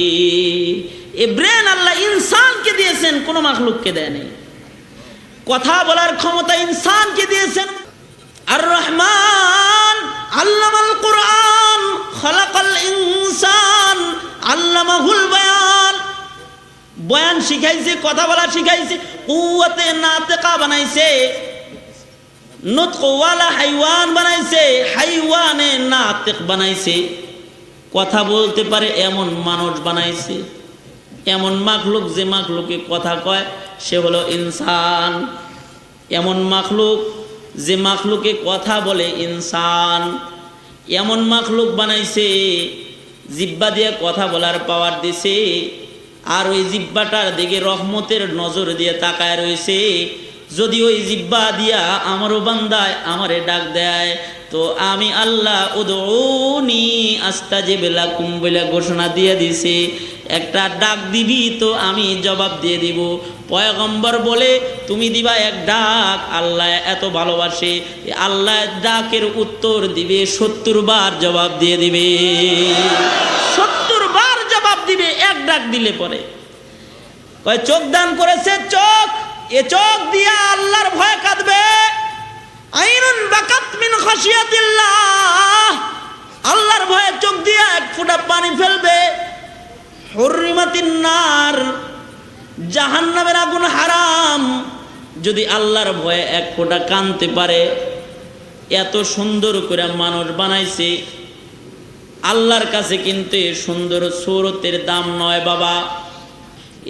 এই ব্রেন আল্লাহ ইনসানকে দিয়েছেন, কোনো মাখলুককে দেয় নাই। কথা বলার ক্ষমতা ইনসানকে দিয়েছেন। আর রহমান আল্লামাল কুরআন, খালাকাল ইনসান আল্লামাহুল বায়ান, বয়ান শিখাইছে, কথা বলা শিখাইছে, কুওয়াতে নাতিকা বানাইছে, নুতকওয়ালা হাইওয়ান বানাইছে, হাইওয়ানে নাতিক বানাইছে, কথা বলতে পারে এমন মানুষ বানাইছে। এমন মাখলুক যে মাখলুকে কথা কয় সে হলো ইনসান। এমন মাখলুক যে মাখলুকে কথা বলে ইনসান। এমন মাখলুক বানাইছে, জিহ্বা দিয়ে কথা বলার পাওয়ার দিছে, আর ওই জিহ্বাটার দিকে রহমতের নজর দিয়ে তাকায় রয়েছে। যদি ওই জিহ্বা দিয়া আমারও বান্দায় আমারে ডাক দেয় তো আমি আল্লাহ উদউনি আস্তাজিব লাকুম বলে ঘোষণা দিয়ে দিছে। একটা ডাক দিবি তো আমি জবাব দিয়ে দিব। পয়গম্বর বলে তুমি দিবা এক ডাক, আল্লাহ এত ভালোবাসে, আল্লাহ ডাকের উত্তর দিবে 70 বার জবাব দিয়ে দিবে। 70 বার জবাব দিবে এক ডাক দিলে পরে। কয় চোখ দান করেছে, চোখ, এ চোখ দিয়া আল্লাহর ভয় কাঁদবে। আইনুন বাকাত মিন খাশিয়াতিল্লাহ, আল্লাহর ভয়ে চোখ দিয়া এক ফোঁটা পানি ফেলবে। হুররিমাতিন নার, জাহান্নামের আগুন হারাম। যদি আল্লাহর ভয়ে এক ফোঁটা কাঁদতে পারে। এত সুন্দর করে মানুষ বানাইছে। আল্লাহর কাছে কিন্তু সুন্দর সূরতের দাম নয় বাবা,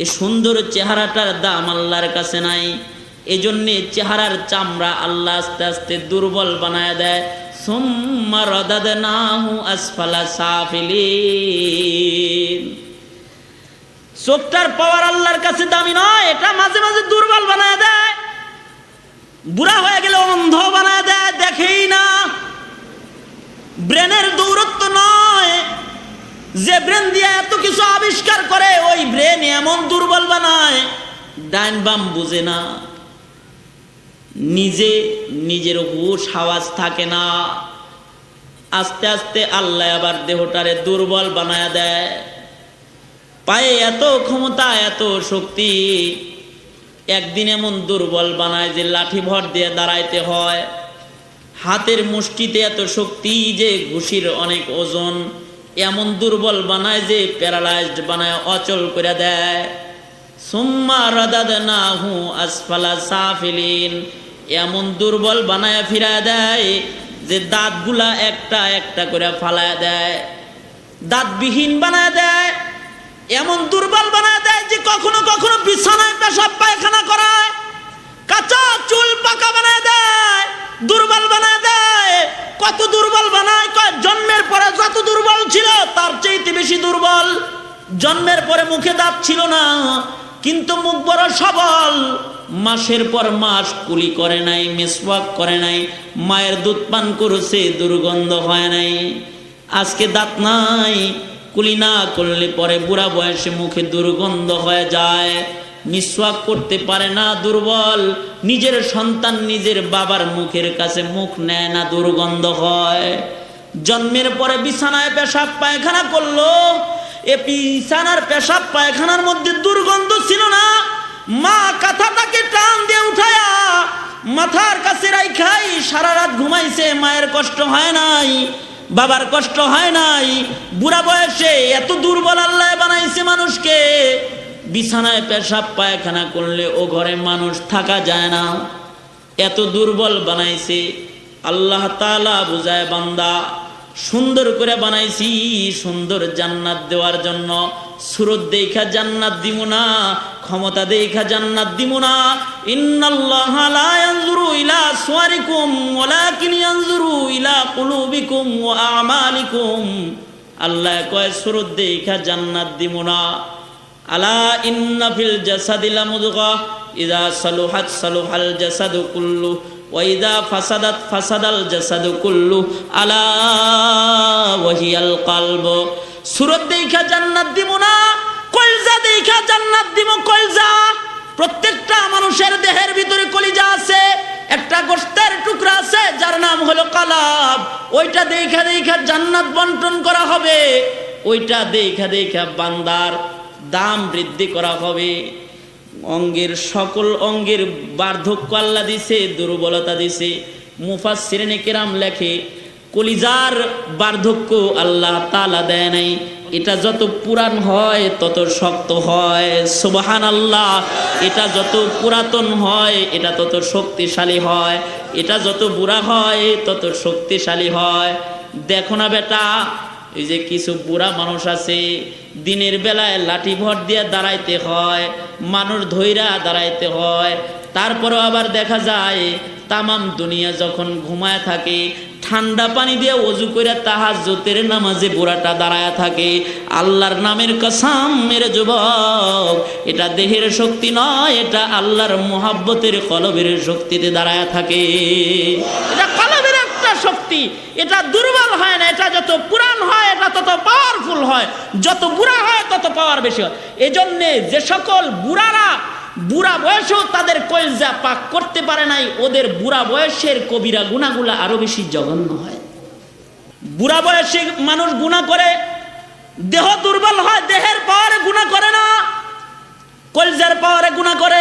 এই সুন্দর চেহারাটার দাম আল্লাহর কাছে নাই। এজন্যে চেহারার চামড়া আল্লাহ আস্তে আস্তে দুর্বল বানায় দেয়। সুম্মা রাদাদনাহু আসফালা সাফিলিন। চোখটার পাওয়ার আল্লাহর কাছে দামি নয়, এটা মাঝে মাঝে দুর্বল বানায় দেয়। বুড়া হয়ে গেলে অন্ধ বানায় দেয়, দেখেই না। ব্রেনের দৌরত্ব নয়, যে ব্রেন দিয়ে এত কিছু আবিষ্কার করে ওই ব্রেন এমন দুর্বল বানায়, ডাইন বাম বুঝে না, নিজে নিজের হুঁশ আওয়াজ থাকে না। আস্তে আস্তে আল্লাহ আবার দেহটারে দুর্বল বানায় দেয়। পায়ে এত ক্ষমতা, এত শক্তি, একদিন এমন দুর্বল বানায় যে লাঠি ভর দিয়ে দাঁড়াইতে হয়। হাতের মুষ্টিতে এত শক্তি যে ঘুষির অনেক ওজন। এমন দুর্বল বানায় যে প্যারালাইজড বানায়, অচল করে দেয়। সুম্মা রাদাদনাহু আসফালা সাফিলিন, এমন দুর্বল বানায়া ফিরা দেয় যে দাঁতগুলা একটা একটা করে ফালায়া দেয়, দাঁতবিহীন বানায় দেয়, এমন দুর্বল বানায় দেয় যে কখনো কখনো বিছানায় পেশাব পায়খানা করায়, কাঁচা চুল পাকা বানায় দেয়, দুর্বল বানায় দেয়। কত দুর্বল বানায়, জন্মের পরে যত দুর্বল ছিল তার চাইতে বেশি দুর্বল। জন্মের পরে মুখে দাঁত ছিল না, কিন্তু মুখ বড় সবল। মাসের পর মাস কুলি করে নাই, মিসওয়াক করে নাই, মায়ের দুধ পান করেছে, দুর্গন্ধ হয় নাই। আজকে দাঁত নাই, কুলি না করলে পরে বুড়া বয়সে মুখে দুর্গন্ধ হয়ে যায়, মিসওয়াক করতে পারে না, দুর্বল। নিজের সন্তান নিজের বাবার মুখের কাছে মুখ নেয় না, দুর্গন্ধ হয়। জন্মের পরে বিছানায় পেশাব পায়খানা করলো, এ বিছানার পেশাব পায়খানার মধ্যে দুর্গন্ধ ছিল না, মা কাঁথাটাকে টান দিয়ে উঠায়া মাথার কাছে রাইখাই সারা রাত ঘুমাইছে, মায়ের কষ্ট হয় নাই, বাবার কষ্ট হয় নাই। বুড়া বয়সে এত দুর্বল আল্লাহ বানাইছে মানুষকে, বিছানায় পেশাব পায়খানা করলে ও ঘরে মানুষ থাকা যায় না, এত দুর্বল বানাইছে। আল্লাহ তাআলা বুঝায়, বান্দা সুন্দর করে বানাইছি সুন্দর জান্নাত দেওয়ার জন্য। সুরত দেখা জান্নাত দিব না, ক্ষমতা দেখা জান্নাত দিব না। ইন্নাল্লাহা লা ইয়ানজুরু ইলা সুওয়ারিকুম ওয়ালাকিন ইয়ানজুরু ইলা কুলুবিকুম ওয়া আমালিকুম। আল্লাহ কয় সুরত দেখা জান্নাত দিব না। আলা ইন্না ফিল জাসাদি লামুদগাহ ইযা সালুহাত সালুহাল জাসাদু কুল্লু ওয়া ইযা ফাসাদাত ফাসাদাল জাসাদু কুল্লু আলা ওয়াহিয়াল কলব। সুরত দেখা জান্নাত দিব না, কলজা দেখা জান্নাত দিব। কলজা, প্রত্যেকটা মানুষের দেহের ভিতরে কলিজা আছে, একটা গোশতের টুকরা আছে যার নাম হলো কালাব। ওইটা দেখা দেখা জান্নাত বন্টন করা হবে, ওইটা দেখা দেখা বান্দার দাম বৃদ্ধি করা হবে। অঙ্গের সকল অঙ্গের বার্ধক্য আল্লাহ দিছে, দুর্বলতা দিছে। মুফাসসিরিনে কেরাম লেখে কলিজার বার্ধক্য আল্লাহ তাআলা দেয় নাই, এটা যত পুরান হয় তত শক্ত হয়। সুবহানাল্লাহ। এটা যত পুরাতন হয় এটা তত শক্তিশালী হয়, এটা যত বুড়া হয় তত শক্তিশালী হয়। দেখো না বেটা, এই যে কিছু বুড়া মানুষ আছে, দিনের বেলায় লাঠি ভর দিয়ে দাঁড়াইতে হয়, মানুষ ধইরা দাঁড়াইতে হয়। তারপরেও আবার দেখা যায় তামাম দুনিয়া যখন ঘুমায় থাকে, ঠান্ডা পানি দিয়ে ওযু করে তাহাজ্জুদের নামাজে বুড়াটা দাঁড়ায় থাকে। আল্লাহর নামের কসম মেরে যুবক, এটা দেহের শক্তি নয়, এটা আল্লাহর মুহাব্বতের কলবের শক্তিতে দাঁড়ায় থাকে। এটা কলবের একটা শক্তি, এটা দুর্বল হয় না। এটা যত পুরান হয় এটা তত পাওয়ারফুল হয়, যত বুড়া হয় তত পাওয়ার বেশি হয়। এজন্যে যে সকল বুড়ারা বুড়া বয়সেও তাদের কলজা পাক করতে পারে নাই, ওদের বুড়া বয়সের কবিরা গুনাহগুলো আরো বেশি জঘন্য হয়। বুড়া বয়সে মানুষ গুনাহ করে, দেহ দুর্বল হয়, দেহের পাওয়ারে গুনাহ করে না, কলজার পাওয়ারে গুনাহ করে।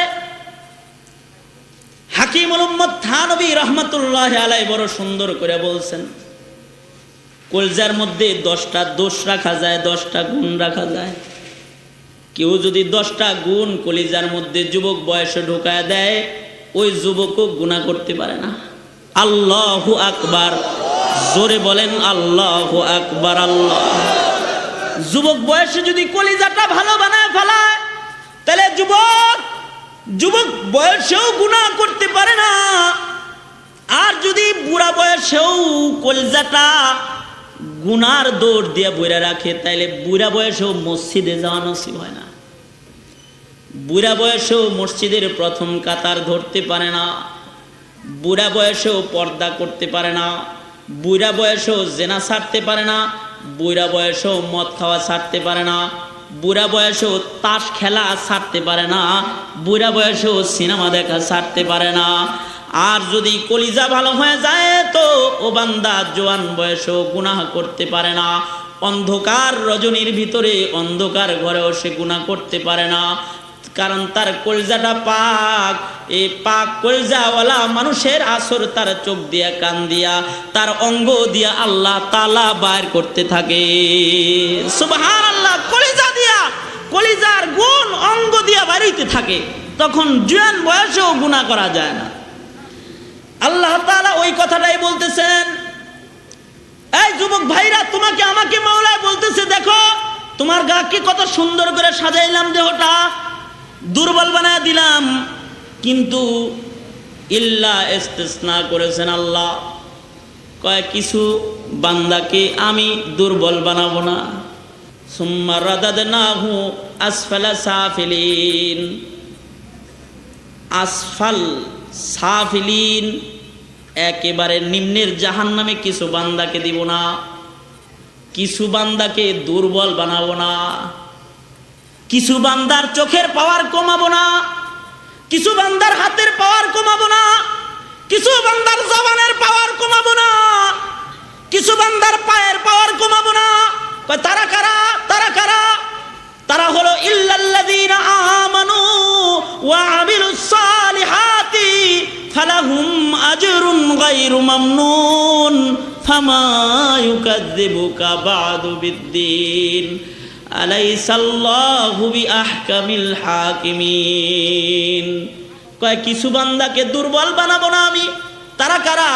হাকিমুল উম্মত থানবী রাহমাতুল্লাহি আলাইহি বড় সুন্দর করে বলছেন, কলজার মধ্যে 10টা দোষ রাখা যায়, 10টা গুণ রাখা যায়। কেউ যদি 10টা গুণ কলিজার মধ্যে যুবক বয়সে ঢোকায় দেয়, ওই যুবকও গুনাহ করতে পারে না। আল্লাহু আকবার, জোরে বলেন আল্লাহু আকবার। আল্লাহ, যুবক বয়সে যদি কলিজাটা ভালো বানায় ফেলায়, তাহলে যুবক বয়সেও গুনাহ করতে পারে না। আর যদি বুড়া বয়সেও কলিজাটা গুনার দৌড় দিয়ে বইরা রাখে, তাইলে বুড়া বয়সেও মসজিদে যাওয়া নসিব হয় না। বুড়া বয়সেও মসজিদের প্রথম কাতার ধরতে পারে না, বুড়া বয়সেও পর্দা করতে পারে না, বুড়া বয়সেও জেনা ছাড়তে পারে না, বুড়া বয়সেও মদ খাওয়া ছাড়তে পারে না, বুড়া বয়সেও তাস খেলা ছাড়তে পারে না, বুড়া বয়সেও সিনেমা দেখা ছাড়তে পারে না। আর যদি কলিজা ভালো হয়ে যায় তো ও বান্দা জোয়ান বয়সেও গুনাহ করতে পারে না। অন্ধকার রজনীর ভিতরে অন্ধকার ঘরেও সে গুনাহ করতে পারে না, কারণ তার কলিজাটা পাক। এই পাক কলিজাওয়ালা মানুষের আসর তার চোখ দিয়া, কান দিয়া, তার অঙ্গ দিয়া আল্লাহ তাআলা বাইর করতে থাকে। সুবহানাল্লাহ। কলিজা দিয়া কলিজার গুণ অঙ্গ দিয়া বাড়িতে থাকে, তখন জুয়ান বয়সেও গুনাহ করা যায় না। আল্লাহ তাআলা ওই কথাটাই বলতেছেন, এই যুবক ভাইরা, তোমাকে আমাকে মাওলা বলতেছে, দেখো তোমার গাকে কত সুন্দর করে সাজাইলাম, দেহটা দুর্বল বানায় দিলাম, কিন্তু ইল্লা ইস্তিসনা করেছেন আল্লাহ, কয় কিছু বান্দাকে আমি দুর্বল বানাবো না। সুম্মা রাদাদনাহু আসফালা সাফিলিন, আসফাল সাফিলিন, একেবারে নিম্নের জাহান্নামে কিছু বান্দাকে দিব না, কিছু বান্দাকে দুর্বল বানাবো না, কিছু বান্দার চোখের পাওয়ার কমাবো না, কিছু বান্দার হাতের পাওয়ার কমাবো না, কিছু বান্দার জবানের পাওয়ার কমাবো না, কিছু বান্দার পায়ের পাওয়ার কমাবো না। তারা কারা? তারা কারা? তারা হলো ইল্লাল্লাযীনা আমানু ওয়া আমিলুস সালিহাতি ফালাহুম আজরুন গায়রু মামনুন ফামা ইউকাযযিবুকা বা'দু বিদ্দীন আলাইসাল্লাহু বিআহকামিল হাকিমিন। কয় কিছু বান্দাকে দুর্বল বানাবো না আমি। তারা কারা?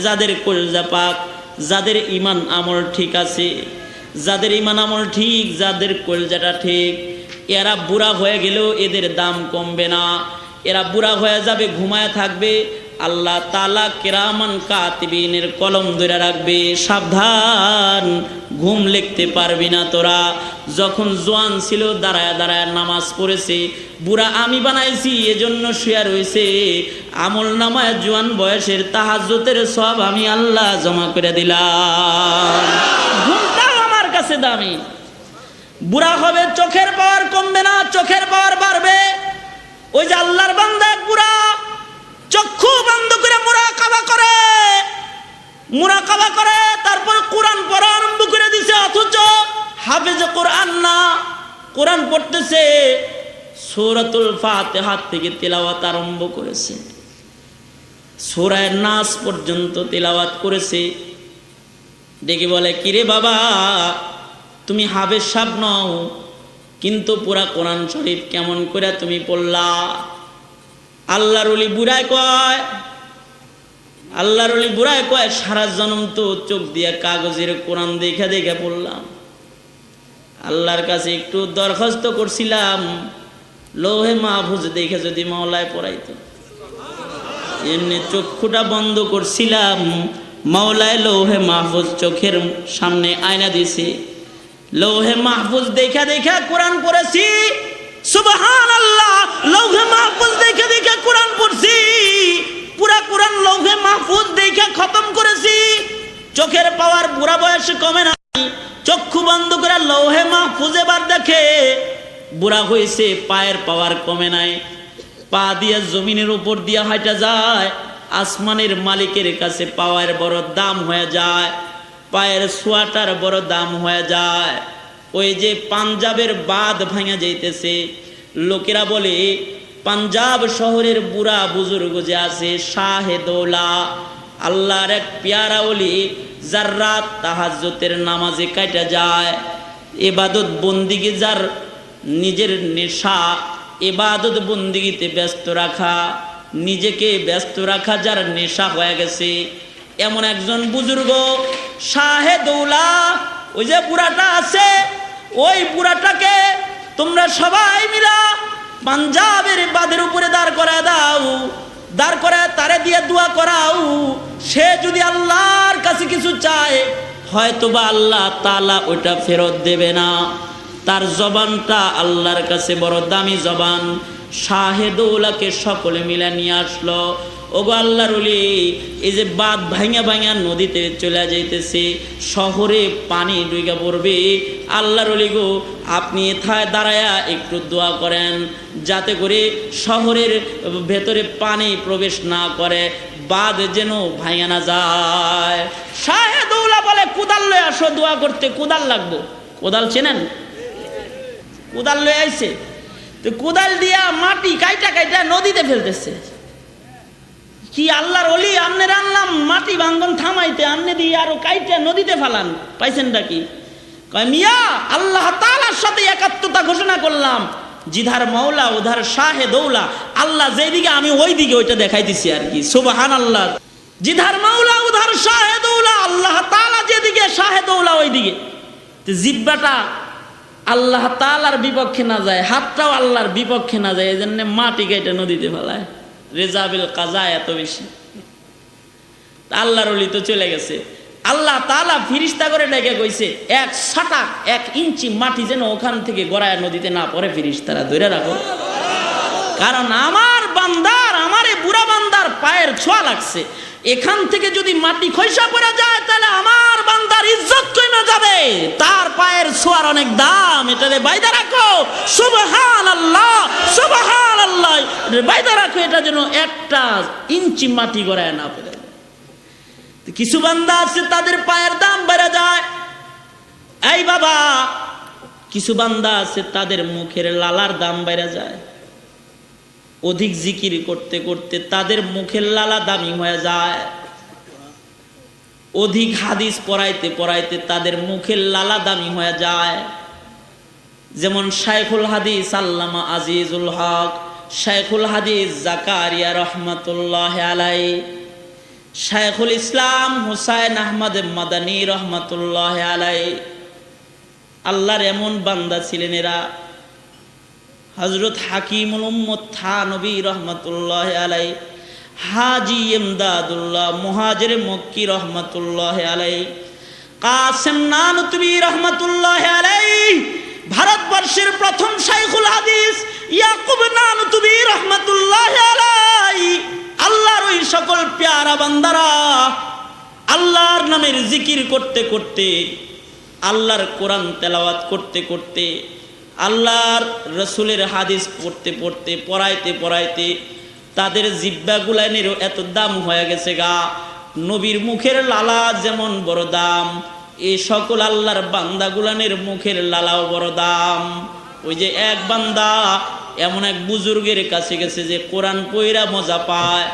যাদের কলিজা পাক, যাদের ঈমান আমল ঠিক আছে, যাদের ঈমান আমল ঠিক, যাদের কলিজাটা ঠিক, এরা বুড়া হয়ে গেলেও এদের দাম কমবে না, এরা বুড়া হয়ে যাবে, ঘুমায় থাকবে, আল্লাহ তাআলা কিরামান কাতিবিনের কলম ধরে রাখবে, সাবধান, ঘুম লিখতে পারবি না তোরা। যখন জোয়ান ছিল দাঁড়ায় দাঁড়ায় নামাজ পড়েছে, বুড়া আমি বানাইছি এজন্য শুয়ে রয়েছে, আমল নামায় জোয়ান বয়সের তাহাজ্জুদের সওয়াব আমি আল্লাহ জমা করে দিলাম। ঘুমটাও আমার কাছে দামি। বুড়া হবে, চোখের পাওয়ার কমবে না, চোখের পাওয়ার বাড়বে। ওই যে আল্লাহর বান্দা বুড়া চক্ষু বন্ধ করে মুরাকাবা করে, তারপর কোরআন পড়া আরম্ভ করে দিছে, অথচ হাফেজ কোরআন না, কোরআন পড়তেছে, সূরাতুল ফাতিহা থেকে তিলাওয়াত আরম্ভ করেছে, সূরা নাস পর্যন্ত তিলাওয়াত করেছে। ডেকে বলে, কিরে বাবা, তুমি হাফেজ সাহেব নও, কিন্তু পুরা কোরআন শরীফ কেমন করে তুমি পড়লা? আল্লাহর ওলি বুড়ায় কয়, আল্লাহর ওলি বুড়ায় কয়, সারা জন্ম তো চোখ দিয়ে কাগজের কোরআন দেখে দেখে পড়লাম, আল্লাহর কাছে একটু দরখাস্ত করছিলাম, লৌহে মাহফুজ দেখে যদি মাওলায় পড়াইতো। এমনি চক্ষুটা বন্ধ করছিলাম, মাওলায় লৌহে মাহফুজ চোখের সামনে আয়না দিছে, লৌহে মাহফুজ দেখা দেখা কোরআন পড়েছি, সুবহানাল্লাহ, লৌহে মাহফুজ দেখা দেখা কোরআন পড়ছি, পুরা কোরআন লৌহে মাহফুজ দেখা খতম করেছি। চোখের পাওয়ার বুড়া বয়সে কমে না, চক্ষু বন্ধ করে লৌহে মাহফুজ এবার দেখে, বুড়া হয়েছে, পায়ের পাওয়ার কমে নাই, পা দিয়ে জমিনের উপর দিয়ে হাঁটা যায়, আসমানের মালিকের কাছে পাওয়ার বড় দাম হয়ে যায়, পায়ের সোয়াটার বড় দাম হয়ে যায়। ওই যে পাঞ্জাবের বাঁধ ভাঙা যাইতেছে, লোকেরা বলে পাঞ্জাব শহরের বুড়া বুজুর্গ যে আছে, শাহে দৌলা, আল্লাহর এক পেয়ারা ওলি, যার রাত তাহাজ্জুদের নামাজে কাটা যায়, ইবাদত বন্দিগি, যার নিজের নেশা ইবাদত বন্দিগিতে ব্যস্ত রাখা, নিজেকে ব্যস্ত রাখা যার নেশা হয়ে গেছে, এমন একজন বুজুর্গ শাহে দৌলা। ওই যে বুড়াটা আছে, ওই বুড়াটাকে তোমরা সবাই মিলা পাঞ্জাবের বাঁধের উপরে দাঁড় করায় দাও, দাঁড় করায় তারে দিয়ে দোয়া করাও, সে যদি আল্লাহর কাছে কিছু চায়, হয়তোবা আল্লাহ তাআলা ওটা ফেরত দেবে না। তার জবানটা আল্লাহর কাছে বড় দামি জবান। শাহে দৌলাকে সকলে মিলে নিয়ে আসলো, ওগো আল্লাহর ওলি, এই যে বাঁধ ভাঙা ভাঙা নদীতে চলে যাইতেছে, শহরে পানি ডুইগা পড়বে, আল্লাহর ওলি গো, আপনি এথায় দাঁড়ায়া একটু দোয়া করেন, যাতে করে শহরের ভেতরে পানি প্রবেশ না করে, বাঁধ যেন ভাঙা না যায়। শাহে দৌলা বলে, কোদাল লয়ে আসো দোয়া করতে। কোদাল লাগবো? কোদাল চেনেন? কোদাল লয়ে আইছে, তো কোদাল দিয়া মাটি কাইটা কাইটা নদীতে ফেলতেছে। কি আল্লাহর ওলি, আমনে আনলাম মাটি ভাঙ্গন থামাইতে, আমনে দিয়ে আরো কাইটা নদীতে ফালান, পাইছেনটা কি? কয় মিয়া আল্লাহ তাআলার সাথে একাত্মতা ঘোষণা করলাম, জিধার মাওলা উধার শাহে দৌলা, আল্লাহ যেদিকে আমি ওই দিকে ওইটা দেখাইতেছি আর কি। সুবহানাল্লাহ। জিধার মাওলা উধার শাহে দৌলা, আল্লাহ তাআলা যেদিকে শাহে দৌলা ওই দিকে। জিহ্বাটা আল্লাহ তাআলার বিপক্ষে না যায়, হাতটাও আল্লাহর বিপক্ষে না যায়, এজন্য মাটি কেটে নদীতে ফেলায়। রেজাবিল কাজা এত বেশি। আল্লাহর ওলি তো চলে গেছে, আল্লাহ তাআলা ফিরিস্তা করে ডেকে কইছে এক ছাটাক 1 ইঞ্চি মাটি যেন ওখান থেকে গড়ায় নদীতে না পড়ে, ফিরিস্তারা ধরে রাখো, কারণ আমার বান্দার, আমার এই বুড়া বান্দার পায়ের ছোঁয়া লাগছে। এখান থেকে যদি মাটি খসা পড়ে যায় তাহলে আমার বান্দার ইজ্জত কমে যাবে, তার পায়ের ছোঁয়ার অনেক দাম, এটারে বাইদা রাখো। সুবহানাল্লাহ সুবহানাল্লাহ, বাইদা রাখো, এটা যেন 1 ইঞ্চি মাটি গড়ায় না পড়ে। কিছু বান্দা আছে তাদের পায়ের দাম বেড়ে যায়। এই বাবা, কিছু বান্দা আছে তাদের মুখের লালার দাম বেড়ে যায়। অধিক জিকির করতে করতে তাদের মুখের লালা দামি হয়ে যায়। অধিক হাদিস পড়াইতে পড়াইতে তাদের মুখের লালা দামি হয়ে যায়। যেমন শাইখুল হাদিস আল্লামা আজিজুল হক, শাইখুল হাদিস জাকারিয়া রহমাতুল্লাহ আলাইহি, শাইখুল ইসলাম হুসাইন আহমদ মাদানী রহমাতুল্লাহ আলাইহি, আল্লাহর এমন বান্দা ছিলেন এরা। হযরত হাকিমুল উম্মত থানবী রহমাতুল্লাহ আলাইহি, হাজী ইমদাদুল্লাহ মুহাজির মক্কি রহমাতুল্লাহ আলাইহি, কাসেম নানতুবী রহমাতুল্লাহ আলাইহি, ভারতবর্ষের প্রথম শাইখুল হাদিস ইয়াকুব নানতুবী রহমাতুল্লাহ আলাইহি। আল্লাহর ওই সকল প্যারা বান্দারা আল্লাহর নামের জিকির করতে করতে, আল্লাহর কোরআন তেলাওয়াত করতে করতে, আল্লাহর রসুলের হাদিস পড়তে পড়তে, পড়াইতে পড়াইতে তাদের জিহ্বাগুলানেরও এত দাম হয়ে গেছে গা। নবীর মুখের লালা যেমন বড় দাম, এই সকল আল্লাহর বান্দাগুলানের মুখের লালাও বড় দাম। ওই যে এক বান্দা এমন এক বুজুর্গের কাছে গেছে যে কোরআন পইরা মজা পায়,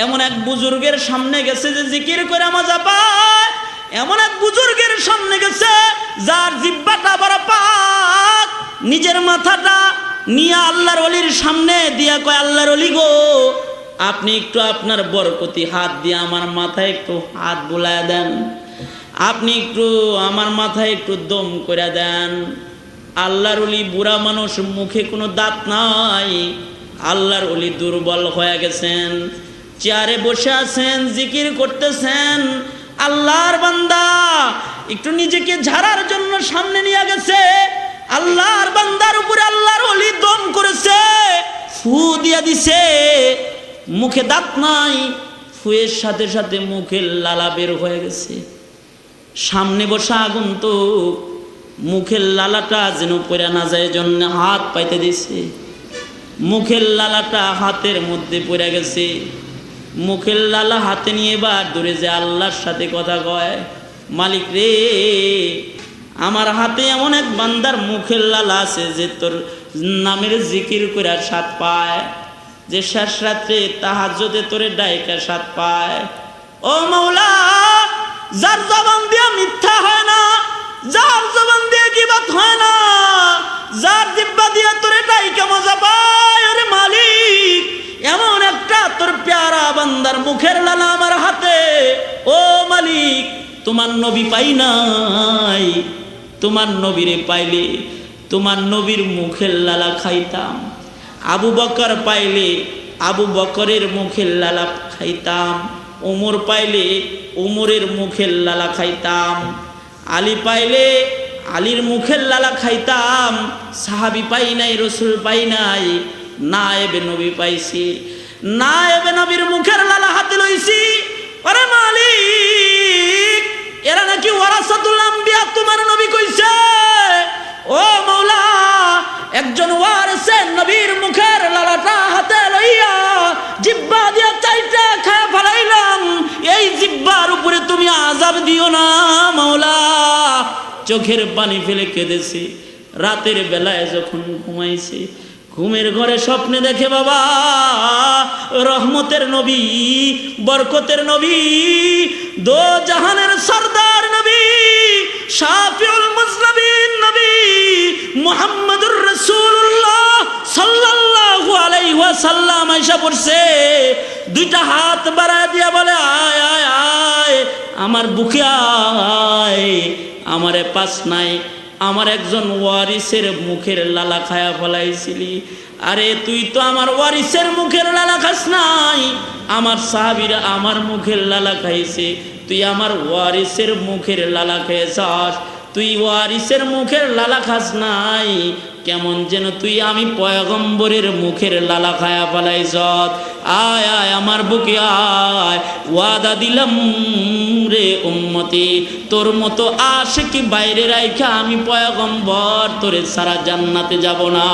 এমন এক বুজুর্গের সামনে গেছে যে জিকির করে মজা পায়, এমন এক বুজুর্গের সামনে গেছে যার জিহ্বাটা বড় পাক, নিজের মাথাটা নিয়ে আল্লাহর ওলির সামনে দিয়া কয়, আল্লাহর ওলি গো, আপনি একটু আপনার বরকতি হাত দিয়ে আমার মাথায় একটু হাত বুলায় দেন, আপনি একটু আমার মাথায় একটু দম করে দেন। আল্লাহর ওলি বুড়া মানুষ, মুখে কোনো দাঁত নাই, আল্লাহর ওলি দুর্বল হয়ে গেছেন, চেয়ারে বসে আছেন, জিকির করতেছেন। আল্লাহর বান্দা একটু নিজেকে ঝাড়ার জন্য সামনে নিয়ে গেছে, আল্লাহর বান্দার উপরে আল্লাহর ওলি দম করেছে, ফু দিয়া দিছে, মুখে দাঁত নাই, ফুয়ের সাথে সাথে মুখের লালা বের হয়ে গেছে। সামনে বসা আগন্তুক মুখের লালাটা যেন পড়ে না যায় জন্য হাত পাইতে দিছে, মুখের লালাটা হাতের মধ্যে পড়ে গেছে। মুখের লালা হাতে নিয়ে এবার দূরে যে আল্লাহর সাথে কথা কয়, মালিক রে, আমার হাতে এমন এক বান্দার মুখের লালা আছে যে তোর নামের জিকির করে স্বাদ পায়, যে শেষ রাত্রে তাহাজ্জুদে তোরে ডাইকা স্বাদ পায়। ও মাওলা, যার জবান দিয়ে মিথ্যা হয় না, যার জবান দিয়ে গীবত হয় না, যার জিহ্বা দিয়ে তোরে ডাইকা মজা পায়, আরে মালিক, এমন একটা তোর প্যারা বান্দার মুখের লালা আমার হাতে। ও মালিক, তোমার নবী পাই নাই, তোমার নবীরে পাইলে তোমার নবীর মুখের লালা খাইতাম, আবু বকর পাইলে আবু বকরের মুখের লালা খাইতাম, ওমর পাইলে ওমরের মুখের লালা খাইতাম, আলী পাইলে আলীর মুখের লালা খাইতাম। সাহাবী পাই নাই, রসুল পাই নাই, নায়েবে নবী পাইছি, নায়েবে নবীর মুখের লালা হাতে লইছি। আরে মালিক, এরা নাকি ওয়ারাসাতুল আম্বিয়া, তোমার নবী কইছে। ও মাওলা, একজন ওয়ারিসে নবীর মুখের লালাটা হাতে লইয়া জিহ্বা দিয়া চাইটা খায় ফেলাইলাম, এই জিহ্বার উপরে তুমি আযাব দিও না মাওলা। চোখের পানি ফেলে কেঁদেছে। রাতের বেলায় যখন ঘুমাইছে, ঘুমের ঘরে স্বপ্নে দেখে বাবা রহমতের নবী, বরকতের নবী, দো জাহানের সরদার নবী, শাফিউল মুজনবী আইসা পড়ছে, দুইটা হাত বাড়ায় দিয়া বলে আয় আয় আয় আমার বুকে আয়, আমারে পাস নাই, আমার একজন ওয়ারিসের মুখের লালা খায়া ফলাইছিলি। আরে তুই তো আমার ওয়ারিসের মুখের লালা খাস নাই, আমার সাহাবীরা আমার মুখের লালা খাইছে, তুই আমার ওয়ারিসের মুখের লালা খেয়েছাস, তুই ওয়ারিসের মুখের লালা খাস নাই, কেমন যেন তুই আমি পয়গম্বরের মুখের লালা খায়া ফলাইছ। আয় আয় আমার বুকে আয়, ওয়াদা দিলাম রে উম্মতি, তোর মতো আশিকি বাইরে রাইখা আমি পয়গম্বর তোরে সারা জান্নাতে যাব না।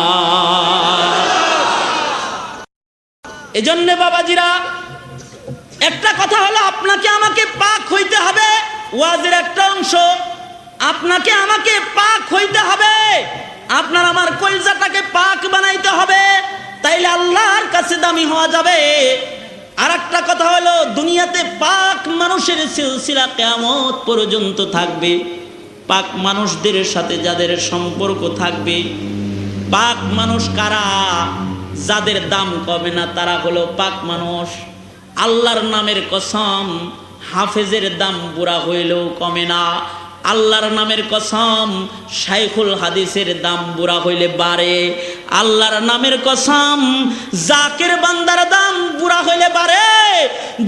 এজন্য বাবাজিরা একটা কথা হলো, আপনাকে আমাকে পাক হইতে হবে, ওয়াজের একটা অংশ, আপনাকে আমাকে পাক হইতে হবে, আপনার আমার কলিজাটাকে পাক বানাইতে হবে, তাইলে আল্লাহর কাছে দামি হওয়া যাবে। আর একটা কথা হলো, দুনিয়াতে পাক মানুষের সিলসিলা কিয়ামত পর্যন্ত থাকবে। পাক মানুষদের সাথে যাদের সম্পর্ক থাকবে, পাক মানুষ কারা? যাদের দাম কমে না তারা হলো পাক মানুষ। আল্লাহর নামের কসম, হাফেজের দাম বুড়া হইলেও কমে না। আল্লাহর নামের কসম, শাইখুল হাদিসের দাম বুড়া হইলে বাড়ে। আল্লাহর নামের কসম, জাকির বান্দার দাম বুড়া হইলে বাড়ে।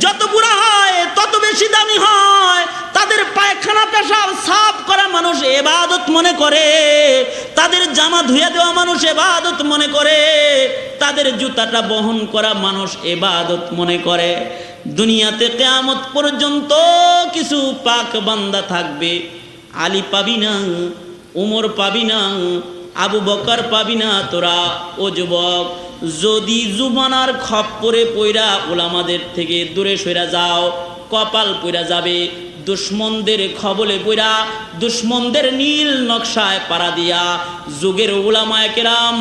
যত বুড়া হয় তত বেশি দামি হয়। তাদের পায়খানা পেশাব সাফ করা মানুষ ইবাদত মনে করে, তাদের জামা ধুয়ে দেওয়া মানুষ ইবাদত মনে করে, তাদের জুতাটা বহন করা মানুষ ইবাদত মনে করে। দুনিয়াতে কিয়ামত পর্যন্ত কিছু পাক বান্দা থাকবে। আলী পাবি না, উমর পাবি না, আবু বকর পাবি না তোরা ও যুবক। যদি জুবানার খপ্পরে পইরা উলামাদের থেকে দূরে সইরা যাও, কপাল পইরা যাবে। দুশ্মনদের খবলে পইরা, দুশ্মনদের নীল নকশায় পাড়া দিয়া, যুগের উলামায়ে কেরাম,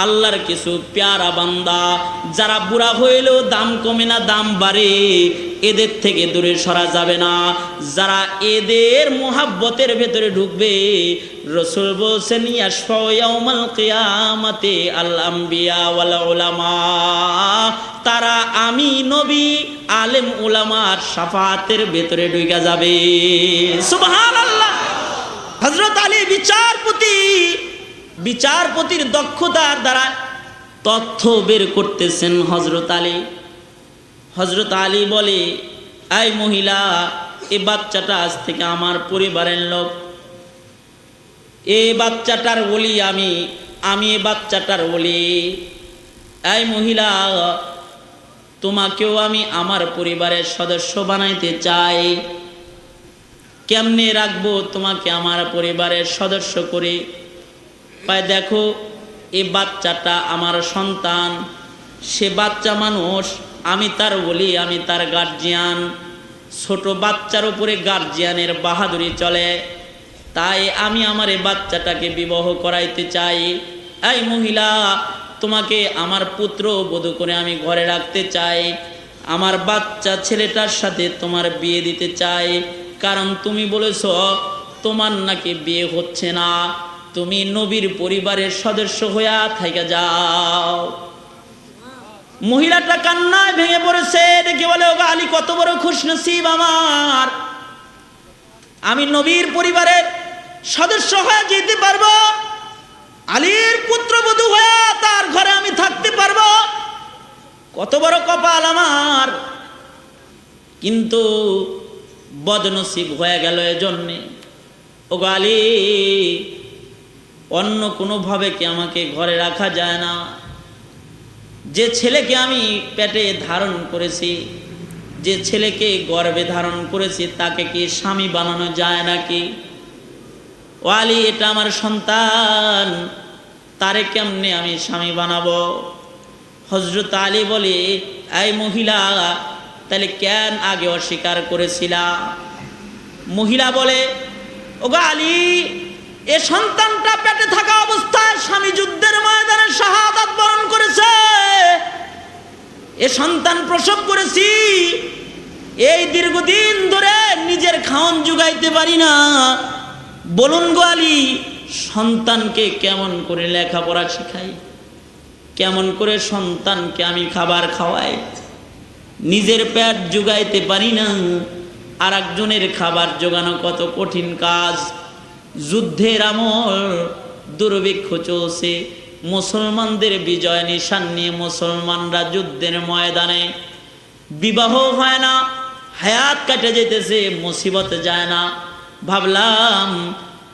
আল্লাহর কিছু প্যারা বান্দা যারা বুড়া হইলেও দাম কমে না, দাম বাড়ে, এদের থেকে দূরে সরা যাবে না। যারা এদের মোহাব্বতের ভেতরে ঢুকবে, রাসূল বলছেন ইয়াশফাউ ইয়াউমাল কিয়ামাতি আল আম্বিয়া ওয়াল উলামা, তারা আমি নবী আলেম উলামার শাফাতের ভেতরে ঢুকে যাবে। সুবহানাল্লাহ। হযরত আলী বিচারপতির দক্ষতার দ্বারা তথ্য বের করতেছেন। হযরত আলী বলে, এই মহিলা, এই বাচ্চাটা আজ থেকে আমার পরিবারের লোক, এই বাচ্চাটার ওলি আমি এই বাচ্চাটার ওলি। এই মহিলা, তোমাকেও আমি আমার পরিবারের সদস্য বানাইতে চাই। কেমনে রাখবো তোমাকে আমার পরিবারের সদস্য করে? পায় দেখো, এই বাচ্চাটা আমার সন্তান, সে বাচ্চা মানুষ, আমি তার ওলি, আমি তার গার্জিয়ান। ছোট বাচ্চার উপরে গার্জিয়ানের বাহাদুরি চলে, তাই আমি আমার এই বাচ্চাটাকে বিবাহ করাইতে চাই। এই মহিলা, তোমাকে আমার পুত্র বধূ করে আমি ঘরে রাখতে চাই। আমার বাচ্চা ছেলেটার সাথে তোমার বিয়ে দিতে চাই, কারণ তুমি বলেছ তোমার নাকি বিয়ে হচ্ছে না, তুমি নবীর পরিবারের সদস্য হইয়া থাইকা যাও। মহিলাটা কান্নায় ভেঙে পড়েছে, ডেকে বলে, ও আলী, কত বড় খুশনসিব আমার, আমি নবীর পরিবারের সদস্য হয়ে যেতে পারবো, আলীর পুত্রবধূ হয়ে তার ঘরে আমি থাকতে পারবো, কত বড় কপাল আমার। কিন্তু বদনসিব হয়ে গেল এজন্যে। ও আলী, অন্য কোনোভাবে কি আমাকে ঘরে রাখা যায় না? যে ছেলেকে আমি পেটে ধারণ করেছি, যে ছেলেকে গর্ভে ধারণ করেছি, তাকে কি স্বামী বানানো যায় নাকি? ও আলী, এটা আমার সন্তান, তারে কেমনে আমি স্বামী বানাবো? হযরত আলী বলে, এই মহিলা, তাহলে কেন আগে অস্বীকার করেছিলা? মহিলা বলে, ও আলী, এ সন্তানটা পেটে থাকা অবস্থায় স্বামী যুদ্ধের ময়দানে শাহাদাত বরণ করেছে, এ সন্তান প্রসব করেছি, এই দীর্ঘদিন ধরে নিজের খাওন জুগাইতে পারি না। বলুন গো আলী, সন্তানকে কেমন করে লেখাপড়া শিখাই? কেমন করে সন্তানকে আমি খাবার খাওয়াই, নিজের পেট জোগাইতে পারি না, আর একজনের খাবার জোগানো কত কঠিন কাজ। যুদ্ধের আমল, দুর্ভিক্ষ চলছে, মুসলমানদের বিজয় নিশান নিয়ে মুসলমানরা যুদ্ধের ময়দানে, বিবাহ হয় না, হায়াত কাটে যেতেছে, মুসিবত যায় না। ভাবলাম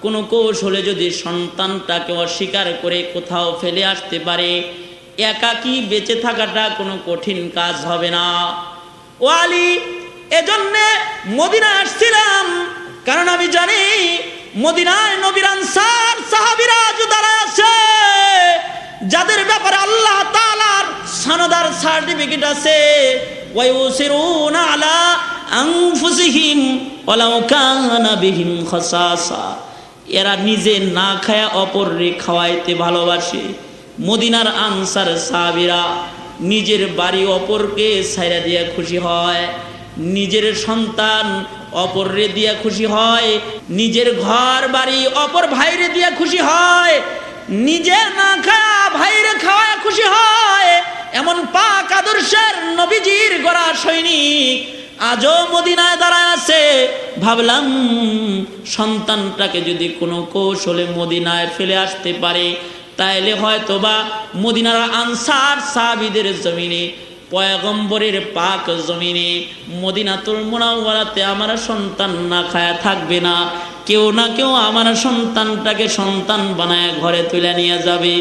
কোনো কৌশলে যদি সন্তানটাকে অস্বীকার করে কোথাও ফেলে আসতে পারে, একাকী বেঁচে থাকাটা কোনো কঠিন কাজ হবে না। ও আলী, এজন্যে মদিনা আসছিলাম, কারণ আমি জানি মদিনায় নবীর আনসার সাহাবীরা যারা আছে, যাদের ব্যাপারে আল্লাহ তাআলার সনদার সার্টিফিকেট আছে, ওয়ায়ুসিরুনা আলা আনফুসিহিম ওয়ালাউ কানা বিহিম খাসাসা, এরা নিজে না খায়া অপরকে খাওয়াইতে ভালোবাসে। মদিনার আনসার সাহাবীরা নিজের বাড়ি অপরকে ছাইরা দিয়া খুশি হয়, নিজের সন্তান অপররে দিয়া খুশি হয়, নিজের ঘর বাড়ি অপর ভাইরে দিয়া খুশি হয়, নিজে না খায়া ভাইরে খাওয়া খুশি হয়। এমন পাক আদর্শের নবীজির গড়া সৈনিক আজও মদিনায় দাঁড়ায় আছে। ভাবলাম সন্তানটাকে যদি কোনো কৌশলে মদিনায় ফেলে আসতে পারে, তাইলে হয়তোবা মদিনার আনসার সাহাবীদের জমিনে, পয়গম্বরের পাক জমিনে মদিনাতুল মুনাওয়ারাতে আমার সন্তান না খায়া থাকবে না। কেউ না কেউ আমার সন্তানটাকে সন্তান বানায় ঘরে তুলে নিয়ে যাবে।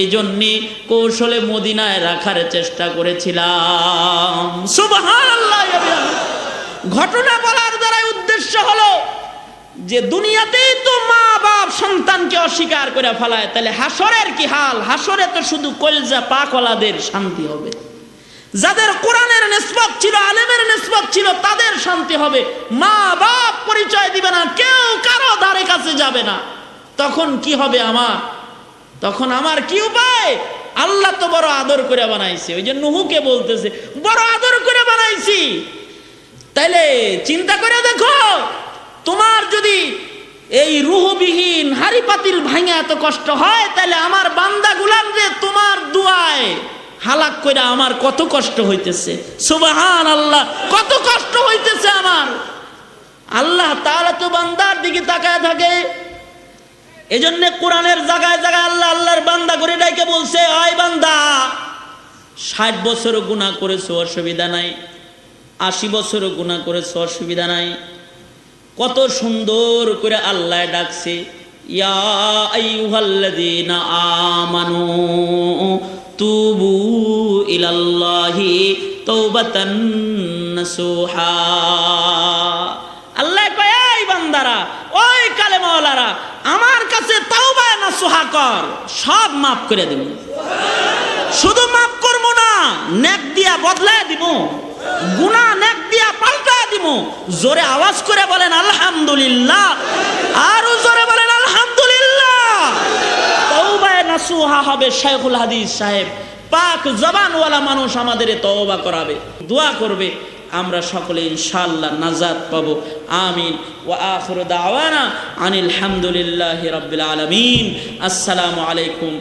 এই জন্যে কৌশলে মদিনায় রাখার চেষ্টা করেছিলাম। সুবহানাল্লাহ। ঘটনা বলার দ্বারা উদ্দেশ্য হলো যে দুনিয়াতেই তো মা বাপ সন্তানকে অস্বীকার করে ফেলায়, তাহলে হাসরের কি হাল? হাসরে তো শুধু কলজা পাকওয়ালাদের শান্তি হবে, যাদের কোরআনের নিসবত ছিল, আলেমের নিসবত ছিল, তাদের শান্তি হবে। মা বাপ পরিচয় দিবে না, কেউ কারো ধারে কাছে যাবে না। তখন কি হবে আমার? তখন আমার কি উপায়? আল্লাহ তো বড় আদর করে বানাইছে, ওই যে নূহকে বলতেছে বড় আদর করে বানাইছি। তাইলে চিন্তা করে দেখো, তোমার যদি এই রুহবিহীন হাড়ি পাতিল ভাঙা এত কষ্ট হয়, তাহলে আমার বান্দা গুলামরে তোমার দুয়ায় হালাক করে আমার কত কষ্ট হইতেছে। সুবহানাল্লাহ, কত কষ্ট হইতেছে আমার। আল্লাহ তাআলা তো বান্দার দিকে তাকায় থাকে। এজন্য কোরআনের জায়গায় জায়গায় আল্লাহ আল্লাহর বান্দা করে ডাইকে বলছে, আয় বান্দা, 60 বছর গুনাহ করেছো অসুবিধা নাই, 80 বছর গুনাহ করেছো অসুবিধা নাই। কত সুন্দর করে আল্লাহ ডাকছে, ইয়া আইয়ুহাল্লাযীনা আমানু তুবু ইলাল্লাহি তাওবাতান নাসুহা। আল্লাহ কয়, এই বান্দারা, ওই কালেমাওয়ালারা, আমার কাছে তাওবা নাসুহা কর, সব মাফ করে দেব। শুধু মাফ করব না, নেক দিয়া বদলায় দিব, গুনাহ নেক দিয়া পাল্টায় দিব। জোরে আওয়াজ করে বলেন আলহামদুলিল্লাহ, আরো জোরে বলেন আলহামদুলিল্লাহ। তাওবা নাসুহা হবে। শাইখুল হাদিস সাহেব পাক জবানওয়ালা মানুষ আমাদের তওবা করাবে, দোয়া করবে, আমরা সকলে ইনশাআল্লাহ নাজাত পাবো। আমিন। ওয়া আখিরু দাওয়ানা আনিল হামদুলিল্লাহি রাব্বিল আলামিন। আসসালামু আলাইকুম।